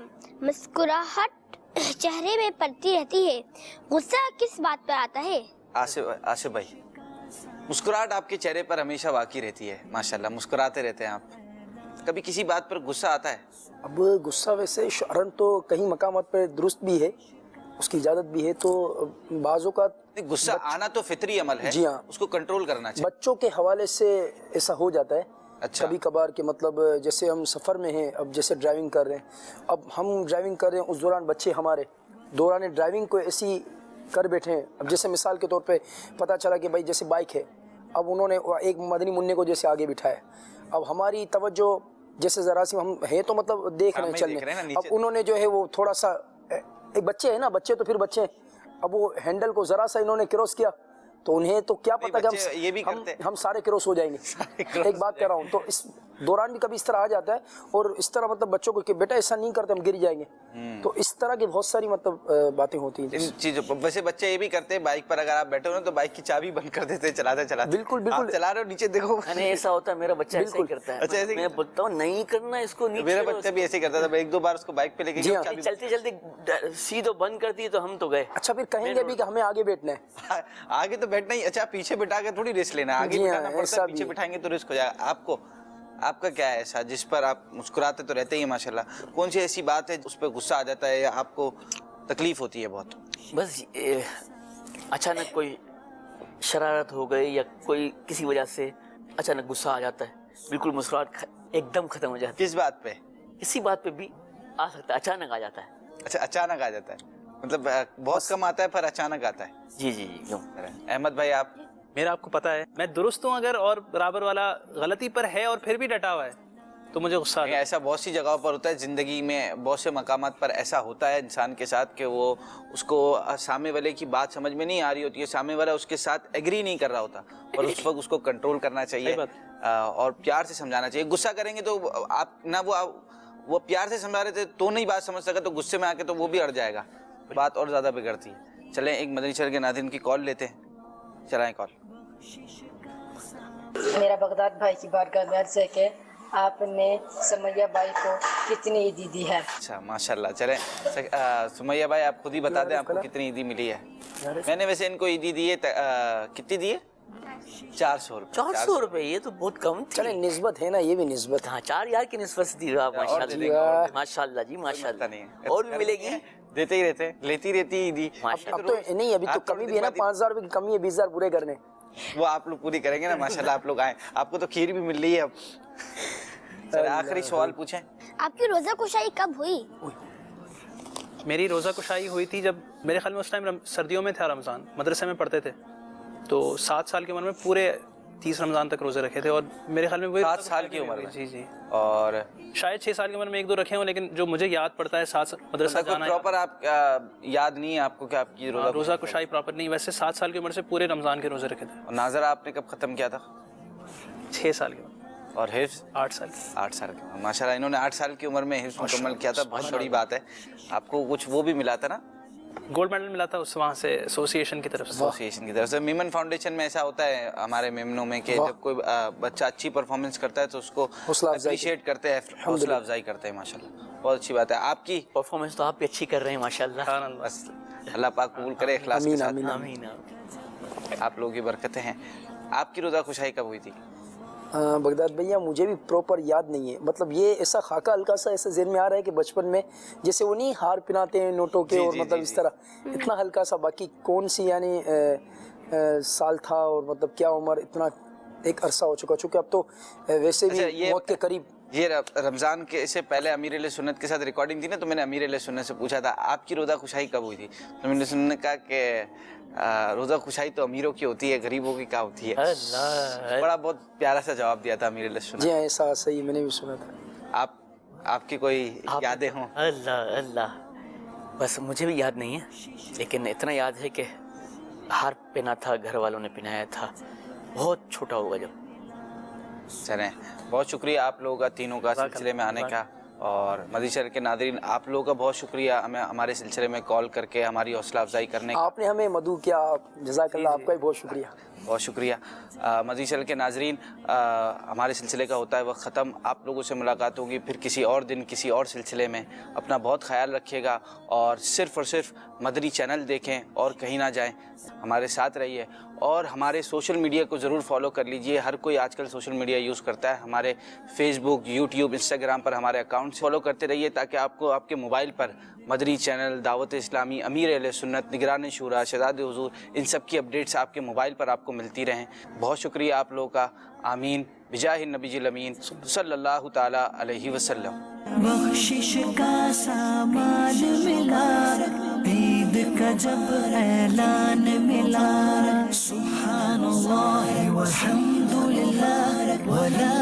मुस्कुराहट चेहरे में पड़ती रहती है, गुस्सा किस बात पर आता है? आसिफ भाई, मुस्कुराहट आपके चेहरे पर हमेशा बाकी रहती है माशाल्लाह, मुस्कुराते रहते हैं आप। कभी किसी बात पर गुस्सा आता है? अब गुस्सा वैसे शरन तो कहीं मकामात पर दुरुस्त भी है, उसकी इजाज़त भी है, तो बाज़ों का गुस्सा आना तो फितरी अमल है। जी हाँ, उसको कंट्रोल करना चाहिए। बच्चों के हवाले से ऐसा हो जाता है। अच्छा। कभी कभार के मतलब जैसे हम सफ़र में हैं, अब जैसे ड्राइविंग कर रहे हैं, अब हम ड्राइविंग कर रहे हैं, उस दौरान बच्चे हमारे दौरान ड्राइविंग को ऐसी कर बैठे हैं। अब जैसे मिसाल के तौर पे पता चला कि भाई जैसे बाइक है, अब उन्होंने एक मदनी मुन्ने को जैसे आगे बिठाया, अब हमारी तवज्जो जैसे ज़रा सी हम हैं तो मतलब देख रहे हैं चलने, अब उन्होंने जो है वो थोड़ा सा, एक बच्चे हैं ना, बच्चे तो फिर बच्चे, अब वो हैंडल को ज़रा सा इन्होंने क्रॉस किया तो उन्हें तो क्या पता कि हम सारे क्रॉस हो जाएंगे। एक बात कह रहा हूँ, तो इस दौरान भी कभी इस तरह आ जाता है और इस तरह मतलब बच्चों को कि बेटा ऐसा नहीं करते, हम गिर जाएंगे। तो इस तरह की बहुत सारी मतलब बातें होती हैं इन चीजों पर। वैसे बच्चे ये भी करते हैं, बाइक पर अगर आप बैठे हो ना तो बाइक की चाबी बंद कर देते हैं चलाते चलाते। बिल्कुल बिल्कुल, आप चला रहे हो नीचे देखो। ऐसा होता है, मेरा बच्चा ऐसे ही करता है। अच्छा, ऐसे मैं बोलता हूँ नहीं करना इसको, मेरा बच्चा भी ऐसे करता था। एक दो बार उसको बाइक पे लेके चलते चलते सीधो बंद कर दी तो हम तो गए। अच्छा, फिर कहेंगे भी कि हमें आगे बैठना है। आगे तो बैठना ही, अच्छा पीछे बैठा के थोड़ी रिस्क लेना, आगे बिठाना पड़ता है, पीछे बिठाएंगे तो रिस्क हो जाएगा आपको। आपका क्या है ऐसा जिस पर आप मुस्कुराते तो रहते ही माशाल्लाह? कौन सी ऐसी बात है उस पर गुस्सा आ जाता है या आपको तकलीफ होती है बहुत? बस अचानक कोई शरारत हो गई या कोई किसी वजह से अचानक गुस्सा आ जाता है, बिल्कुल मुस्कुराहट एकदम खत्म हो जाती है। किस बात पे? किसी बात पे भी आ सकता है, अचानक आ जाता है। अच्छा, अचानक आ जाता है, मतलब बहुत कम आता है पर अचानक आता है। जी जी जी। अहमद भाई आप? मेरा आपको पता है मैं दुरुस्त हूँ अगर, और बराबर वाला गलती पर है और फिर भी डटा हुआ है तो मुझे गुस्सा आता है। ऐसा बहुत सी जगहों पर होता है ज़िंदगी में, बहुत से मकामात पर ऐसा होता है इंसान के साथ कि वो उसको सामने वाले की बात समझ में नहीं आ रही होती है, सामने वाला उसके साथ एग्री नहीं कर रहा होता, और उस वक्त उसको कंट्रोल करना चाहिए और प्यार से समझाना चाहिए। गुस्सा करेंगे तो आप ना वो प्यार से समझा रहे थे तो नहीं बात समझ सका, तो गुस्से में आके तो वो भी अड़ जाएगा, बात और ज़्यादा बिगड़ती है। चलें एक मदनी शहर के नाज़रीन की कॉल लेते हैं, चलाएं कॉल। मेरा बगदाद भाई की बारगाह में अर्ज़ है कि आपने सुमैया भाई को कितनी ईदी दी है? अच्छा माशाल्लाह। चलें सुमैया भाई आप खुद ही बता दें आपको कितनी ईदी मिली है। मैंने वैसे इनको ईदी दी है, कितनी दी है? 400 रुपये। 400 रुपये, ये तो बहुत कम थी। चले निस्बत है ना, ये भी निस्बत। हाँ 4 यार की निस्बत से दी आप, माशाल्लाह माशाल्लाह जी माशाल्लाह। नहीं और भी मिलेगी, देते ही रहते, लेती रहती ईदी। अब तो नहीं, अभी तो कमी भी है ना, 5000 रुपये की कमी है, 20000 पूरे करने। वो आप लोग पूरी करेंगे ना माशाल्लाह, आप लोग आए, आपको तो खीर भी मिल रही है अब। चल आखिरी सवाल पूछें, आपकी रोजा कुशाई कब हुई? मेरी रोज़ा कुशाई हुई थी जब मेरे ख्याल में उस टाइम सर्दियों में था रमज़ान, मदरसे में पढ़ते थे, तो 7 साल की उम्र में पूरे 30 रमज़ान तक रोज़े रखे थे, और मेरे ख्याल में वो 7 साल की उम्र में। जी जी। और शायद 6 साल की उम्र में 1-2 रखे हों, लेकिन जो मुझे याद पड़ता है 7 मदरसा जाना प्रॉपर आप याद नहीं है आपको कि आपकी रोज़ा कुशाई प्रॉपर नहीं, वैसे 7 साल की उम्र से पूरे रमज़ान के रोज़े रखे थे। और नाज़र आपने कब ख़त्म किया था? 6 साल की। और हिफ्ज़? 8 साल। 8 साल की। माशाल्लाह इन्होंने 8 साल की उम्र में हिफ्ज़ मुकम्मल किया था, बहुत बड़ी बात है। आपको कुछ वो भी मिला था ना, गोल्ड मेडल मिला था उस वहाँ से एसोसिएशन की तरफ से। मेमन फाउंडेशन में ऐसा होता है हमारे मेमनों में कि जब कोई बच्चा अच्छी परफॉर्मेंस करता है तो उसको अप्रिशिएट करते हैं, हौसला अफजाई करते हैं। माशाल्लाह बहुत अच्छी बात है। आपकी परफॉर्मेंस तो आप भी अच्छी कर रहे हैं माशाल्लाह। बस अल्लाह पाक कबूल करे इखलास के साथ। आमीन। आप लोगों की बरकतें हैं। आपकी रोज़ा खुशाई कब हुई थी? बगदाद भैया मुझे भी प्रॉपर याद नहीं है, मतलब ये ऐसा खाका हल्का सा ऐसा ज़हन में आ रहा है कि बचपन में जैसे वो नहीं हार पिनाते हैं नोटों के, और मतलब इस तरह इतना हल्का सा, बाकी कौन सी यानी साल था और मतलब क्या उम्र, इतना एक अरसा हो चुका, चूँकि अब तो वैसे भी मौत के करीब। ये रमज़ान के से पहले अमीर सुन्नत के साथ रिकॉर्डिंग थी ना, तो मैंने अमीर सुन्नत से पूछा था आपकी रोज़ा खुशाई कब हुई थी, तो मैंने सुनने कहा कि रोज़ा खुशाई तो अमीरों की होती है, गरीबों की क्या होती है। बड़ा बहुत प्यारा सा जवाब दिया था अमीर सुन्नत। जी ऐसा सही, मैंने भी सुना था। आपकी कोई यादें हों? अल्लाह अल्लाह, बस मुझे भी याद नहीं है, लेकिन इतना याद है कि हार पहना था, घर वालों ने पहनाया था, बहुत छोटा होगा जब। चलें बहुत शुक्रिया आप लोगों का तीनों का सिलसिले में आने का, और मदनी शहर के नादरीन आप लोगों का बहुत शुक्रिया हमें हमारे सिलसिले में कॉल करके हमारी हौसला अफजाई करने का। आपने हमें मदू किया, जज़ाकल्लाह, आपका भी बहुत शुक्रिया। बहुत शुक्रिया। मदनी शहर के नाजरीन, हमारे सिलसिले का होता है वक्त ख़त्म। आप लोगों से मुलाकात होगी फिर किसी और दिन किसी और सिलसिले में। अपना बहुत ख्याल रखिएगा और सिर्फ़ मदनी चैनल देखें और कहीं ना जाएं, हमारे साथ रहिए, और हमारे सोशल मीडिया को ज़रूर फॉलो कर लीजिए। हर कोई आजकल सोशल मीडिया यूज़ करता है। हमारे फेसबुक, यूट्यूब, इंस्टाग्राम पर हमारे अकाउंट फॉलो करते रहिए ताकि आपको आपके मोबाइल पर मदनी चैनल, दावत इस्लामी, अमीर अहले सुन्नत, निगरान शूरा, शहज़ाद हुज़ूर, इन सब की अपडेट्स आपके मोबाइल पर आपको मिलती रहें। बहुत शुक्रिया आप लोगों का। आमीन बिजाहि नबीजिल अमीन सल्लल्लाहु ताला अलैहि वसल्लम। बख्शिश का सामान मिला, ईद का जब ऐलान मिला, सुब्हानल्लाह वल्हम्दुलिल्लाह वला